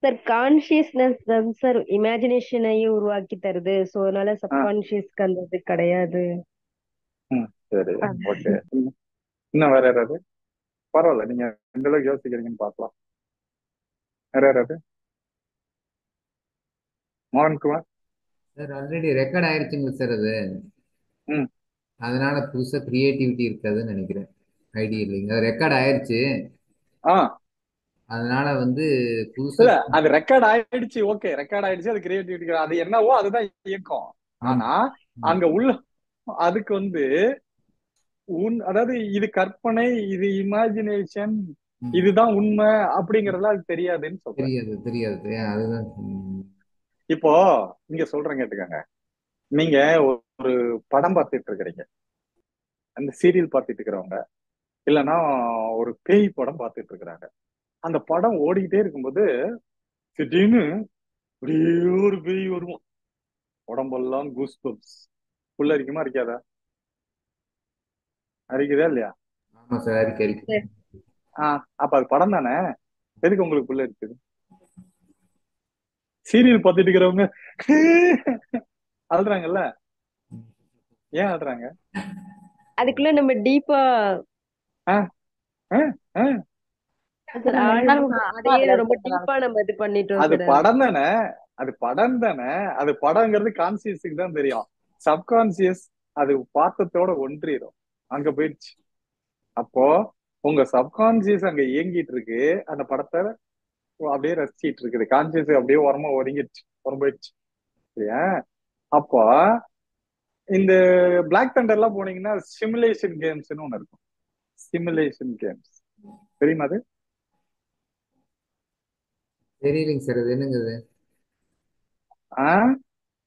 சார், கான்சியஸ்னஸ் தான் சார் இமேஜினேஷனையும் உருவாக்கி தருது. சோ அதனால சப்கான்சியஸ்க்கு அந்த இது கிடையாது. சரி, ஓகே. இன்னும் வேற யாராவது? பரவாயில்ல, நீங்க எந்த அளவுக்கு யோசிக்கிறீங்கன்னு பார்க்கலாம். வேற யாராவது? மோகன்குமார் சார், ஆல்ரெடி ரெக்கார்ட் ஆயிருச்சுங்க சார் அது. அதனால புதுசா கிரியேட்டிவிட்டி இருக்காதுன்னு நினைக்கிறேன். ஐடியா இல்லைங்க, அது ரெக்கார்ட் ஆயிருச்சு. அதனால வந்து புதுசா அது ரெக்கார்ட் ஆயிடுச்சு. ஓகே, ரெக்கார்ட் ஆயிடுச்சு. அது கிரியேட்டிவிட்டி, அது என்னவோ அதுதான் இயக்கம். ஆனா அங்க உள்ள அதுக்கு வந்து அதாவது இது கற்பனை, இது இமேஜினேஷன், இதுதான் உண்மை அப்படிங்கறதுலாம் அது தெரியாதுன்னு சொல்றேன். தெரியாது. அதுதான் இப்போ இங்க சொல்றேன், கேட்டுக்கங்க. நீங்க ஒரு படம் பார்த்துட்டு இருக்கிறீங்க, அந்த சீரியல் பார்த்துட்டு இருக்கிறவங்க, இல்லைன்னா ஒரு பேய் படம் பார்த்துட்டு இருக்கிறாங்க. அந்த படம் ஓடிக்கிட்டே இருக்கும்போது திடீர்னு அப்படியே ஒரு பேய் வருவோம், உடம்பெல்லாம் கூஸ் பம்ப்ஸ். உள்ள அரிக்குமா அரிக்காதா? அரிக்குதா இல்லையா? ஆமா சார், அரிக்கு. அப்ப அது படம் தானே. எதுக்கு உங்களுக்கு உள்ள இருக்குது? சீரியல் பார்த்துட்டு இருக்கிறவங்க அழுறாங்கல்ல, ஏன் அழுறாங்க? அதுக்குள்ள நம்ம டீப்பா ரொம்ப டீப்பா நம்ம இது பண்ணிட்டோம். அது படம் தானே, அது படம் தானே. அது படம்ங்கிறது கான்சியஸுக்கு தான் தெரியும். சப்கான்சியஸ் அது பார்த்தத்தோட ஒன்றிடும், அங்க போயிடுச்சு. அப்போ உங்க சப்கான்சியஸ் அங்க இயங்கிட்டு இருக்கு, அந்த படத்தை அப்படியே ரசிச்சிட்டு இருக்குது. கான்சியஸ் அப்படியே ஓரமா ஒதுங்கிடுச்சு, ஓரம் போயிடுச்சு. சரியா? அப்போ இந்த பிளாக் தண்டர் எல்லாம் போனீங்கன்னா சிமுலேஷன் கேம்ஸ்னு ஒண்ணு இருக்கும். சிமுலேஷன் கேம்ஸ் தெரியுமா? அது தெரியலைங்க சார். அது என்னங்கிறது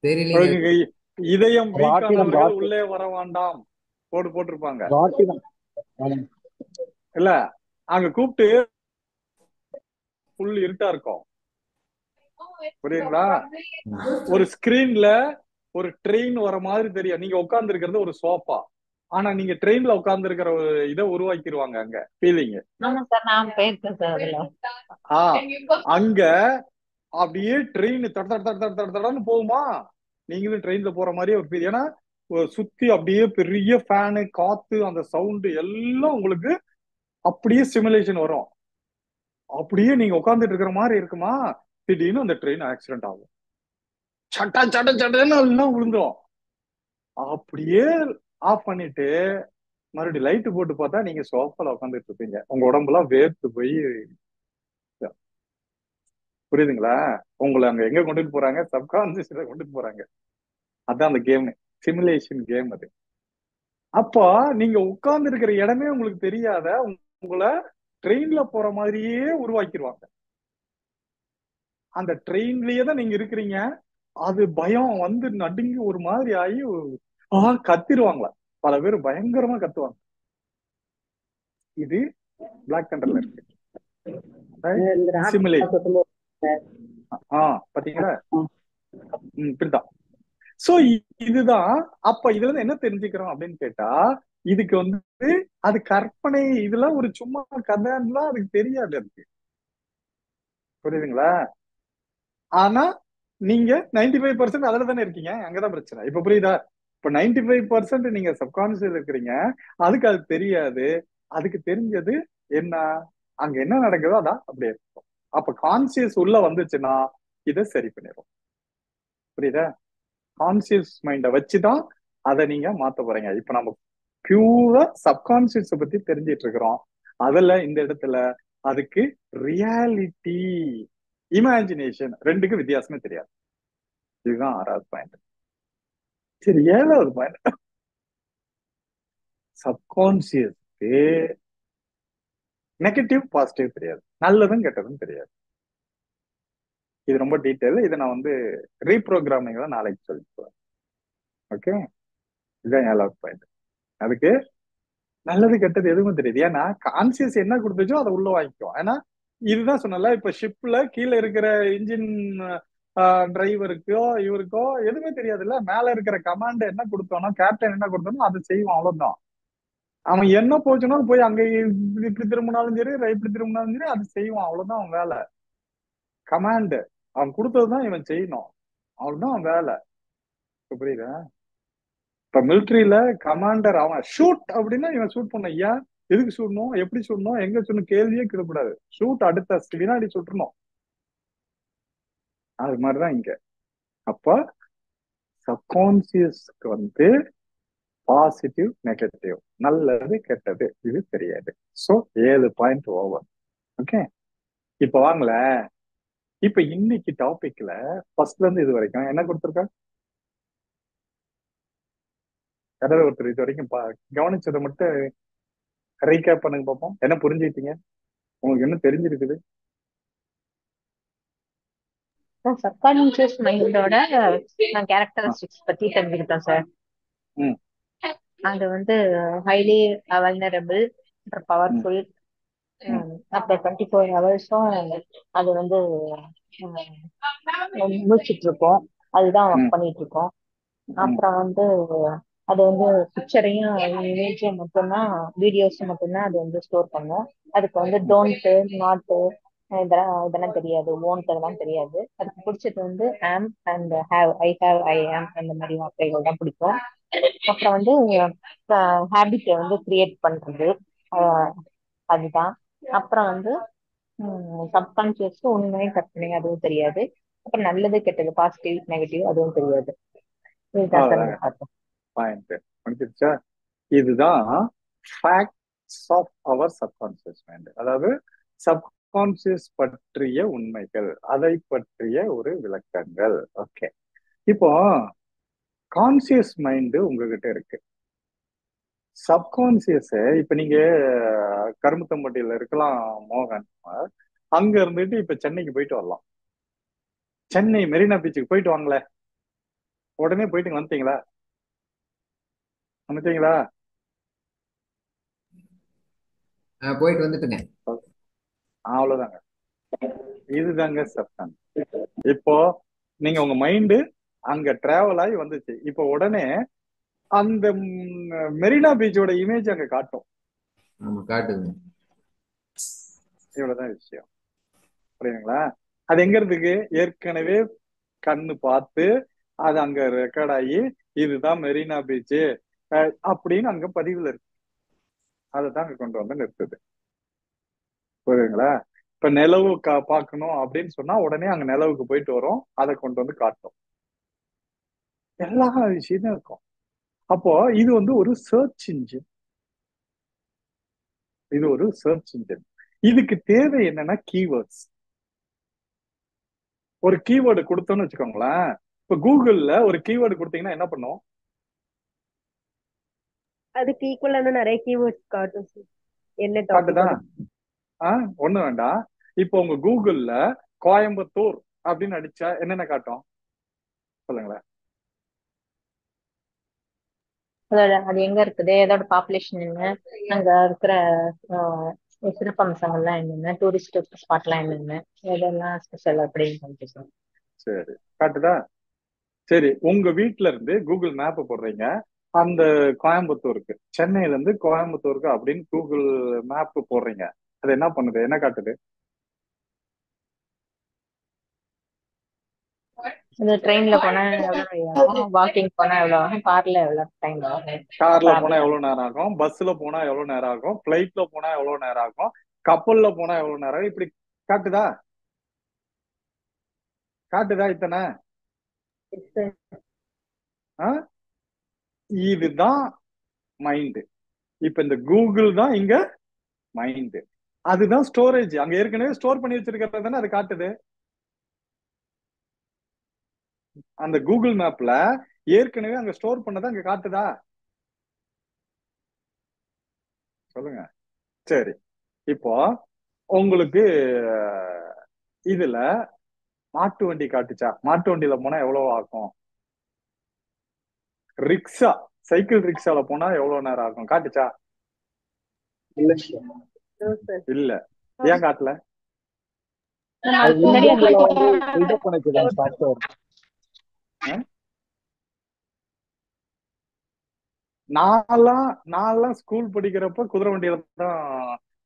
தெரியல. இதயம் வீக்கானவர்கள் உள்ளே வர வேண்டாம் போட்டிருப்பாங்க இல்ல, அங்க கூப்பிட்டு ஃபுல் இருட்டா இருக்கும். புரியுதுங்களா? ஒரு ஸ்கிரீன்ல ஒரு ட்ரெயின் வர மாதிரி தெரியும். நீங்க உட்கார்ந்து இருக்கிறது ஒரு சோஃபா, ஆனா நீங்க ட்ரெயின்ல உட்கார்ந்து இருக்கிற ஒரு இதை உருவாக்கிடுவாங்க அங்க ஃபீலிங். ஆமா சார், நான் போயிருக்கேன் சார் அதுல. அங்க அப்படியே ட்ரெயின் தட தட தட தட தட தடன்னு போகுமா, நீங்களும் ட்ரெயின்ல போற மாதிரியே ஒரு ஃபீல். ஏன்னா சுத்தி அப்படியே பெரிய ஃபேனு, காத்து, அந்த சவுண்டு எல்லாம் உங்களுக்கு அப்படியே சிமுலேஷன் வரும். அப்படியே நீங்க உட்கார்ந்துட்டு இருக்கிற மாதிரி இருக்குமா, திடீர்னு அந்த ட்ரெயின் ஆக்சிடென்ட் ஆகும், சட்ட சட்ட சட்டன்னு எல்லாம் விழுந்துரும். அப்படியே ஆஃப் பண்ணிட்டு மறுபடியும் லைட் போட்டு பார்த்தா நீங்க சோஃபால உட்காந்துட்டு இருப்பீங்க. உங்க உடம்புலாம் வேர்த்து போய், புரியுதுங்களா? உங்களை அங்க எங்க கொண்டுட்டு போறாங்க, சப்கான்சியஸ்ல கொண்டுட்டு போறாங்க. அதான் அந்த கேம், சிமுலேஷன் கேம் அது. அப்போ நீங்க உட்கார்ந்து இருக்கிற இடமே உங்களுக்கு தெரியாத உங்களை ட்ரெயின்ல போற மாதிரியே உருவாக்கிடுவாங்க. அந்த ட்ரெயின்லயே தான் நீங்க இருக்கிறீங்க. அது பயம் வந்து நடுங்கி ஒரு மாதிரி ஆகி கத்திருவாங்களா, பல பேர் பயங்கரமா கத்துவாங்க. இது பிளாக் தண்டர்ல இருக்கு. சிமுலேஷன். பாத்தீங்களா? இப்படிதான். சோ இதுதான். அப்ப இதுல இருந்து என்ன தெரிஞ்சுக்கிறோம் அப்படின்னு கேட்டா, இதுக்கு வந்து அது கற்பனை, இதெல்லாம் ஒரு சும்மா கதைன்னா அதுக்கு தெரியாது. அதுக்கு புரியுதுங்களா? ஆனா நீங்க 95% அதுல தானே இருக்கீங்க. அங்கதான் பிரச்சனை. இப்ப புரியுதா? இப்ப 95% நீங்க சப்கான்சியஸ் இருக்கிறீங்க, அதுக்கு அது தெரியாது. அதுக்கு தெரிஞ்சது என்ன, அங்க என்ன நடக்குதோ அதான் அப்படியே இருக்கும். அப்ப கான்சியஸ் உள்ள வந்துச்சுன்னா இதை சரி பண்ணிடும். புரியுதா? கான்சியஸ் மைண்ட வச்சுதான் அதை நீங்க மாத்த போறீங்க. இப்ப நம்ம பியூரா சப்கான்சியஸ் பத்தி தெரிஞ்சிட்டு இருக்கிறோம். அதுல இந்த இடத்துல அதுக்கு ரியாலிட்டி, இமேஜினேஷன் ரெண்டுக்கும் வித்தியாசமே தெரியாது. இதுதான் 6வது பாயிண்ட். சரி, 7வது பாயிண்ட், சப்கான்சியஸ்க்கு நெகட்டிவ் பாசிட்டிவ் தெரியாது, நல்லதும் கெட்டதும் தெரியாது. இது ரொம்ப டீட்டெயில். இதை நான் வந்து ரீப்ரோகிராமிங் தான் நாளைக்கு சொல்லிடுவேன். ஓகே, இதுதான் 7வது பாயிண்ட். அதுக்கு நல்லது கெட்டது எதுவும் தெரியுது. ஏன்னா கான்சியஸ் என்ன கொடுத்துச்சோ அதை உள்ள வாங்கிக்கும். ஏன்னா இதுதான் சொன்னல, இப்ப ஷிப்ல கீழே இருக்கிற இன்ஜின் டிரைவருக்கோ இவருக்கோ எதுவுமே தெரியாதுல்ல. மேல இருக்கிற கமாண்ட் என்ன கொடுத்தோனோ, கேப்டன் என்ன கொடுத்தோனோ அதை செய்வான், அவ்வளவுதான். அவன் என்ன போச்சுன்னா போய் அங்க இப்படி திரும்பினாலும் சரி, இப்படி திரும்பினாலும் சரி அது செய்வான், அவ்வளவுதான் அவன் வேலை. கமாண்ட் அவன் கொடுத்ததுதான் இவன் செய்யணும், அவ்வளவுதான் அவன் வேலை. புரியுதா? இப்ப மிலிட்ரியில கமாண்டர் அவன் ஷூட் அப்படின்னா இவன் ஷூட் பண்ண, ஏன் எதுக்கு சுடணும், எப்படி சுடணும், எங்க சுடணும் கேள்வியே கேட்கக்கூடாது. ஷூட் அடுத்த வினாடி சுட்டுறணும். அது மாதிரிதான் இங்க. அப்ப சப்கான்சியஸ்க்கு வந்து பாசிட்டிவ் நெகட்டிவ், நல்லது கெட்டது இது தெரியாது. So 7 point over. ஓகே, இப்ப வாங்கல. இப்ப இன்னைக்கு டாபிக்ல ஃபர்ஸ்ட்ல இருந்து இது வரைக்கும் என்ன கொடுத்துருக்க, யாராவது ஒருத்தர் இது வரைக்கும் கவனிச்சதை மட்டும் ரீகேப் பண்ணுங்க பார்ப்போம். என்ன புரிஞ்சுக்கிட்டீங்க, உங்களுக்கு என்ன தெரிஞ்சிருக்குது? சப்கான்சியஸ் மைண்டோட நான் கேரக்டரிஸ்டிக்ஸ் பத்தி தெரிஞ்சுக்கிட்டேன் சார். அது வந்து ஹைலி வல்னரபிள், பவர்ஃபுல், அப்புறம் 24 ஹவர்ஸும் அது வந்து முடிச்சிட்டு இருக்கோம், அதுதான் ஒர்க் பண்ணிட்டு இருக்கோம். அப்புறம் வந்து அது வந்து பிக்சரையும் இமேஜையும் மட்டும்தான், வீடியோஸும் மட்டும்தான் அது வந்து ஸ்டோர் பண்ணும். அதுக்கு வந்து டோன்ட்டு, நாட்டு இதெல்லாம் தெரியாது, ஓன்ட் அதெல்லாம் தெரியாது. அதுக்கு பிடிச்சது வந்து ஆம் அண்ட் ஹேவ், ஐ ஹேவ், ஐ ஆம், அந்த மாதிரி வார்த்தைகள் தான் பிடிக்கும். அப்புறம் வந்து ஹேபிட்டை வந்து கிரியேட் பண்றது, அதுதான். அப்புறம் வந்து சப்கான்சியஸ் உண்மை கற்பனை அதுவும் தெரியாது. அப்புறம் நல்லது கெட்டது, பாசிட்டிவ் நெகட்டிவ் அதுவும் தெரியாது. இதுதான் facts of our subconscious mind. அதாவது சப்கான்சியஸ் பற்றிய உண்மைகள், அதை பற்றிய ஒரு விளக்கங்கள். ஓகே, இப்போ கான்சியஸ் மைண்ட் உங்ககிட்ட இருக்கு. சப்கான்சியஸ் இப்ப நீங்க கரும்புத்தம்பட்டியில இருக்கலாம் மோகன், அங்க இருந்துட்டு இப்ப சென்னைக்கு போயிட்டு வரலாம். சென்னை மெரினா பீச்சுக்கு போயிட்டு வாங்களேன், உடனே போயிட்டு வந்துட்டீங்களா? போயிட்டு வந்துட்டுங்க. அவ்வளவுதாங்க. இதுதாங்க சத்தம். இப்போ நீங்க உங்க மைண்டு அங்க டிராவல் ஆகி வந்துச்சு. இப்போ உடனே அந்த மெரினா பீச்சோட இமேஜ் அங்க காட்டும். ஆமா காட்டுங்க. இவ்வளவுதான் விஷயம். புரியுதுங்களா? அது எங்க இருக்கு? ஏற்கனவே கண்ணு பார்த்து அது அங்க ரெக்கார்ட் ஆகி இதுதான் மெரினா பீச் அப்படின்னு அங்க பதிவுல இருக்கு. அதைதான் அங்க கொண்டு வந்து நிறுத்துது. புரியுதுங்களா? இப்ப நிலவு பார்க்கணும் அப்படின்னு சொன்னா உடனே அங்க நிலவுக்கு போயிட்டு வரும், அதை கொண்டு வந்து காட்டும். எல்லா விஷயமும் இருக்கும். அப்போ இது வந்து ஒரு சர்ச் இன்ஜின். இது ஒரு சர்ச் இன்ஜின். இதுக்கு தேவை என்னன்னா கீவேர்ட்ஸ். ஒரு கீவேர்டு கொடுத்தோம்னு வச்சுக்கோங்களேன். இப்ப கூகுள்ல ஒரு கீவேர்டு கொடுத்தீங்கன்னா என்ன பண்ணும்? அதுக்கு ஈக்குவலான நிறைய கீவேர்ட்ஸ் காட்டும் sir. என்ன காட்டுதா? டாபிக் ஒண்ணு வேண்டாம். இப்போ உங்க கூகுள்ல கோயம்புத்தூர் அப்படின்னு அடிச்சா என்னென்ன காட்டும் சொல்லுங்களேன். அதோட அது எங்க இருக்குது, அதோட பாப்புலேஷன் என்ன, அங்க இருக்கிற சிறப்பம்சங்கள்லாம் என்னென்ன, டூரிஸ்ட் ஸ்பாட்லாம் என்னென்ன, இதெல்லாம் ஸ்பெஷல் அப்படின்னு சொல்லிட்டு. சரி, காட்டுதா? சரி, உங்க வீட்ல இருந்து கூகுள் மேப் போடுறீங்க, அந்த கோயம்புத்தூருக்கு, சென்னையில இருந்து கோயம்புத்தூருக்கு அப்படின்னு கூகுள் மேப் போடுறீங்க. அது என்ன பண்ணுது? என்ன காட்டுது? இந்த ட்ரெயின்ல போனா எவ்வளவு ஆகும், வாக்கிங் போனா எவ்வளவு ஆகும், கார்ல எவ்வளவு டைம் ஆகும், கார்ல போனா டிராவல் எவ்வளவு நேரம் ஆகும், பஸ்ல போனா எவ்வளவு நேரம் ஆகும், பிளைட்ல போனா எவ்வளவு நேரம் ஆகும், கப்பல்ல போனா எவ்வளவு நேரம் ஆகும், இப்படி காட்டுதா? காட்டுதா இத்தனை? இதுதான் மைண்டு. இப்ப இந்த கூகுள் தான் இங்க மைண்டு. அதுதான் ஸ்டோரேஜ். அங்க ஏற்கனவே ஸ்டோர் பண்ணி வச்சிருக்கிறது தானே அது காட்டுது. அந்த கூகுள் மேப்ல ஏற்கனவே அங்க ஸ்டோர் பண்ணதை அங்க காட்டுதா? சொல்லுங்க. சரி, இப்போ உங்களுக்கு இதுல மாட்டு வண்டி காட்டுச்சா? மாட்டு வண்டியில போனா எவ்வளவு ஆகும்? ரிக்ஷா, சைக்கிள் ரிக்ஷால போனா எவ்வளவு நேரம் ஆகும் காட்டுச்சா? இல்ல. ஏன் காட்டல? முன்னாடி விண்டோஸ்ல வந்து பில்டப் பண்ணிக்கலாம் சாஃப்ட்வேர். நான்லாம் ஸ்கூல் படிக்கிறப்ப குதிரை வண்டியில தான்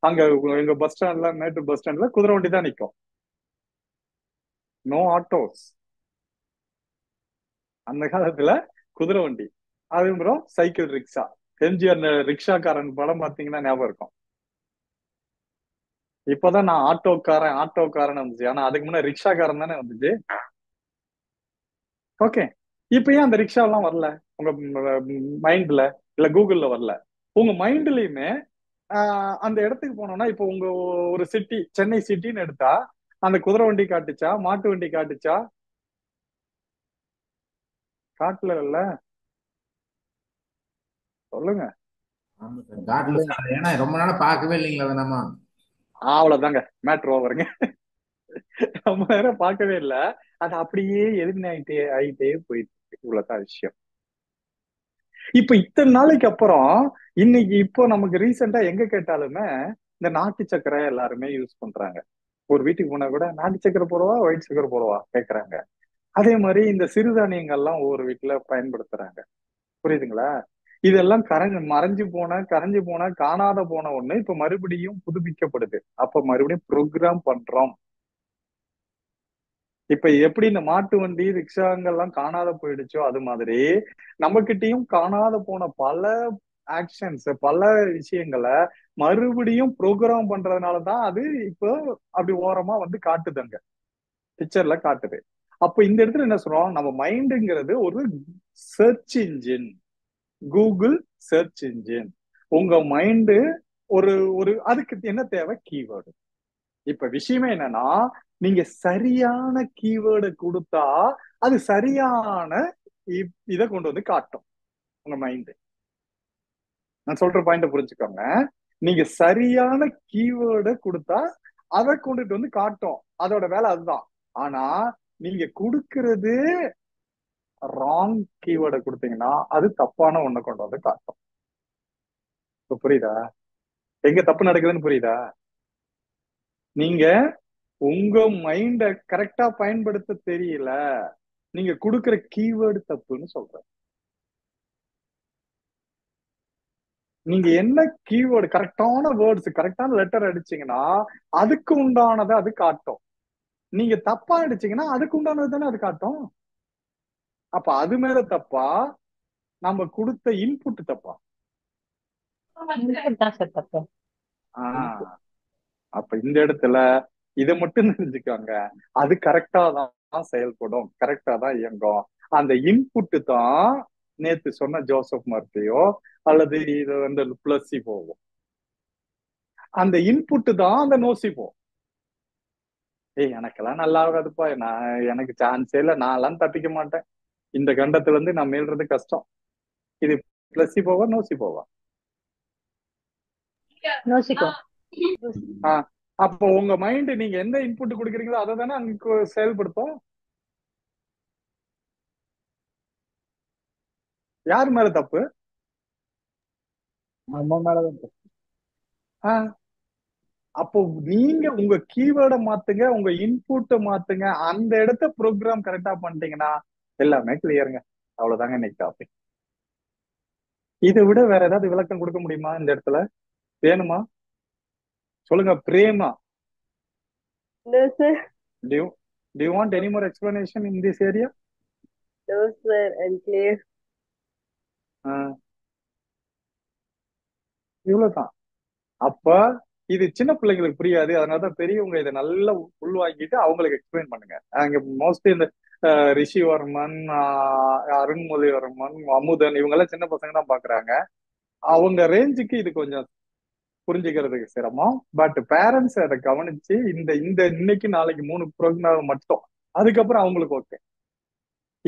அங்க எங்க பஸ் ஸ்டாண்ட்ல, மேட்டூர் பஸ் ஸ்டாண்ட்ல குதிரை வண்டி தான் நிக்கும். No autos. அந்த காலத்துல குதிரை வண்டி, அதுக்கப்புறம் சைக்கிள் ரிக்ஷா. எம்ஜிஆர் ரிக்ஷாக்காரன் படம் பாத்தீங்கன்னா ஞாபகம் இருக்கும். இப்பதான் நான் ஆட்டோக்காரன் வந்துச்சு. ஆனா அதுக்கு முன்னாடி ரிக்ஷாக்காரன் தானே வந்துச்சு. ஓகே, இப்ப ஏன் அந்த ரிக்ஷா எல்லாம் வரல உங்க மைண்ட்ல, இல்ல கூகுள்ல வரல? உங்க மைண்ட்லயுமே அந்த இடத்துக்கு போனோம்னா, இப்போ உங்க ஒரு சிட்டி, சென்னை சிட்டின்னு எடுத்தா அந்த குதிரை வண்டி காட்டுச்சா, மாட்டு வண்டி காட்டுச்சா? காட்டுல இல்ல. சொல்லுங்க. ஆமா சார் காட்டல சார். ஏன்னா ரொம்ப நாளா பார்க்கவே இல்லைங்களா அதை நம்ம. அவ்வளவுதாங்க, மேட்ரு ஓவருங்க. ரொம்ப நேரம் பார்க்கவே இல்லை. அது அப்படியே எளிமையாயிட்டே ஆயிட்டே போயிட்டு இருக்கு. இவ்வளவுதான் விஷயம். இப்ப இத்தனை நாளைக்கு அப்புறம் இன்னைக்கு இப்போ நமக்கு ரீசெண்டா எங்க கேட்டாலுமே இந்த நாட்டு சக்கரை எல்லாருமே யூஸ் பண்றாங்க. ஒரு வீட்டுக்கு போனா கூட நாட்டு சக்கரை போடுவா, ஒயிட் சக்கரை போடுவா கேக்குறாங்க. அதே மாதிரி இந்த சிறுதானியங்கள்லாம் ஒவ்வொரு வீட்டுல பயன்படுத்துறாங்க. புரியுதுங்களா? இதெல்லாம் கரைஞ்சு போன காணாத போன ஒண்ணு இப்ப மறுபடியும் புதுப்பிக்கப்படுது. அப்ப மறுபடியும் ப்ரோக்ராம் பண்றோம். இப்ப எப்படி இந்த மாட்டு வண்டி, ரிக்ஷாங்கெல்லாம் காணாத போயிடுச்சோ அது மாதிரி நம்ம கிட்டயும் காணாத போன பல ஆக்ஷன்ஸ், பல விஷயங்களை மறுபடியும் ப்ரோக்ராம் பண்றதுனாலதான் அது இப்போ அப்படி ஓரமா வந்து காட்டுதுங்க, பிக்சர்ல காட்டுது. அப்ப இந்த இடத்துல என்ன சொல்றோம்? நம்ம மைண்டுங்கிறது ஒரு search engine, Google search engine. உங்க மைண்டு ஒரு ஒரு அதுக்கு என்ன தேவை? கீவேர்டு. இப்ப விஷயமே என்னன்னா, நீங்க சரியான கீவேர்டு கொடுத்தா அது சரியான இதை கொண்டு வந்து காட்டும் உங்க மைண்டு. நான் சொல்ற பாயிண்ட புரிஞ்சுக்கோங்க. நீங்க சரியான கீவேர்டை கொடுத்தா அதை கொண்டுட்டு வந்து காட்டும். அதோட வேலை அதுதான். ஆனா நீங்க கொடுக்கறது ராங் கீவேர்டை கொடுத்தீங்கன்னா அது தப்பான ஒண்ணை கொண்டு வந்து காட்டும். இப்ப புரியுதா? எங்க தப்பு நடக்குதுன்னு புரியுதா? நீங்க உங்க மைண்ட கரெக்டா பயன்படுத்த தெரியல, நீங்க கொடுக்கிற கீவேர்டு தப்புன்னு சொல்றேன். நீங்க என்ன கீவேர்டு கரெக்டான வேர்ட்ஸ் கரெக்டான லெட்டர் அடிச்சீங்கன்னா அதுக்கு உண்டானதை அது காட்டும். நீங்க தப்பா அடிச்சீங்கன்னா அதுக்கு உண்டானது தானே அது காட்டும். அப்ப அது மேல தப்பா, நம்ம கொடுத்த இன்புட் தப்பா? input தான் சார் தப்பு. ஆஹ் அப்ப இந்த இடத்துல இதை மட்டும் தெரிஞ்சுக்காங்க, அது கரெக்டா தான் செயல்படும், கரெக்டா தான் இயங்கும். அந்த இன்புட் தான் நேத்து சொன்ன ஜோசப் மார்க்கையோ அல்லது இது வந்து பிளஸிபோவோ, அந்த இன்புட் தான் அந்த நோசிபோ. ஏய் எனக்கெல்லாம் நல்லா ஆகாதுப்பா, எனக்கு சான்ஸே இல்லை, நான் எல்லாம் தப்பிக்க மாட்டேன், இந்த கண்டத்துல இருந்து நான் மீள்றது கஷ்டம். இது பிளஸிபோவா நோசிபோவா? யோசிக்கோ. ஆஹ் அப்போ உங்க மைண்ட் நீங்க எந்த இன்புட் கொடுக்குறீங்களோ அதை தானே அங்க செயல்படுத்தும். யார் மேல தப்பு? நம்ம மேலதான் தப்பு. ஆஹ் அப்போ நீங்க உங்க கீவேர்டை மாத்துங்க, உங்க இன்புட்டை மாத்துங்க, அந்த இடத்த ப்ரோக்ராம் கரெக்டா பண்ணிட்டீங்கன்னா எல்லாமே கிளியருங்க. அவ்வளவுதாங்க இன்னைக்கு டாபிக். இதை விட வேற ஏதாவது விளக்கம் கொடுக்க முடியுமா இந்த இடத்துல? வேணுமா? சொல்லுங்க Prema. No, sir. Do you want any more explanation in this area? No, sir. I'm clear. இவ்வளவுதான். அப்ப இது சின்ன பிள்ளைங்களுக்கு புரியாது, அதனாலதான் பெரியவங்க இதை நல்லா உள்வாங்கிட்டு அவங்களுக்கு எக்ஸ்பிளைன் பண்ணுங்க. அங்க மோஸ்ட்லி இந்த ரிஷிவர்மன், அருண்மொழிவர்மன், அமுதன் இவங்க எல்லாம் சின்ன பசங்க தான் பாக்குறாங்க. அவங்க ரேஞ்சுக்கு இது கொஞ்சம் புரிஞ்சுக்கிறதுக்கு சிரமம். பட் பேரண்ட்ஸ் அதை கவனிச்சு இந்த இந்த இன்னைக்கு நாளைக்கு 3 ப்ரோக்ராம் மட்டும், அதுக்கப்புறம் அவங்களுக்கு ஓகே.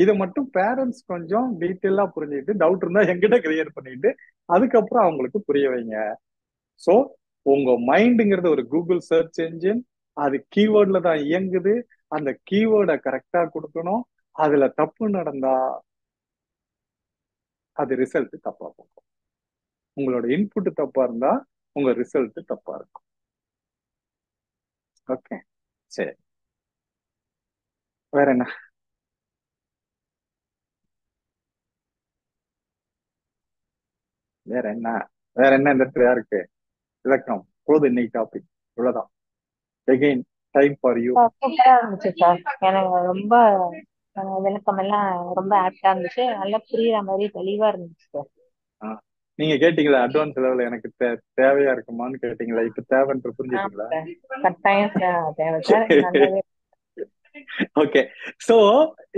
இதை மட்டும் பேரண்ட்ஸ் கொஞ்சம் டீட்டெயிலா புரிஞ்சுக்கிட்டு டவுட் இருந்தா எங்கிட்ட கிளியர் பண்ணிட்டு அதுக்கப்புறம் அவங்களுக்கு புரிய வைங்க. சோ உங்க மைண்டுங்கிறது ஒரு கூகுள் சர்ச் என்ஜின், அது கீவேர்ட்ல தான் இயங்குது. அந்த கீவேர்டை கரெக்டா கொடுக்கணும். அதுல தப்பு நடந்தா அது ரிசல்ட் தப்பா போகும். உங்களோட இன்புட் தப்பா இருந்தா உங்க ரிசல்ட் தப்பா இருக்கும். ஓகே, சரி. வேற என்ன? வேற என்ன இந்த இடத்துல யாருக்கு விளக்கம் போது? இன்னைக்கு டாபிக் இவ்வளவுதான். Again time for you. சூப்பரா இருந்துச்சு சார். எனக்கு ரொம்ப விளக்கம் எல்லாம் ரொம்ப ஆப்டா இருந்துச்சு, நல்லா புரியுற மாதிரி தெளிவா இருந்துச்சு சார். நீங்க கேட்டீங்களா அட்வான்ஸ் லெவல் எனக்கு தேவையா இருக்குமான்னு கேட்டீங்களா? இப்ப தேவைன்ற புரிஞ்சுட்டீங்களா? கட்டாயம் தேவை சார். நல்லாவே ஓகே. சோ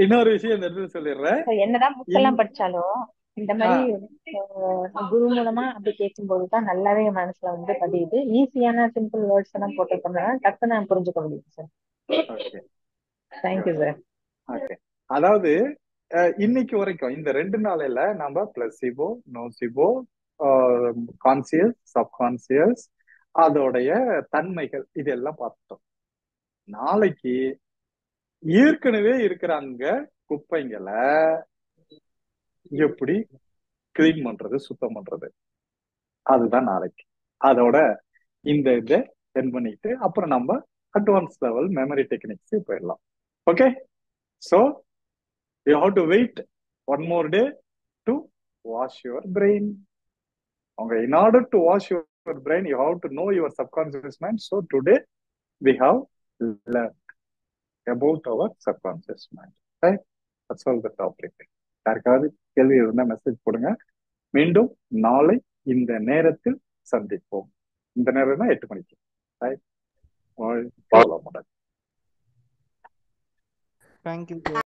இன்னொரு விஷயம் இந்த இடத்துல சொல்லிடுறேன். என்னதான் புக் எல்லாம் படிச்சாலும் இந்த மாதிரி குரு மூலமா அப்படி கேட்கும்போதுதான் நல்லாவே மனசுல வந்து பதியுது. ஈஸியான சிம்பிள் வேர்ட்ஸ் எல்லாம் போட்டுட்டோம்னா டக்குன்னு நான் புரிஞ்சுக்க முடியுது sir. Okay, thank you sir. Okay. அதாவது இன்னைக்கு வரைக்கும் இந்த 2 நாளையில நம்ம பிளஸிபோ, நோசிபோ, கான்சியஸ், சப்கான்சியஸ், அதோடைய தன்மைகள் இதெல்லாம் பார்த்துட்டோம். நாளைக்கு ஏற்கனவே இருக்கிற அங்க குப்பைங்களை எப்படி கிளீன் பண்றது, சுத்தம் பண்றது, அதுதான் நாளைக்கு. அதோட இந்த இதை என் பண்ணிட்டு அப்புறம் நம்ம அட்வான்ஸ் லெவல் மெமரி டெக்னிக்ஸ் போயிடலாம். Okay, so you have to wait one more day to wash your brain. Okay, in order to wash your brain you have to know your subconscious mind. So today we have learned about our subconscious mind. Right? That's all the topic. யாருக்காவது கேள்வி இருந்தா message போடுங்க. மீண்டும் நாளை இந்த நேரத்தில் சந்திப்போம். இந்த நேரம் தான் 8 மணிக்கு. ரைட்? தேங்க்யூ.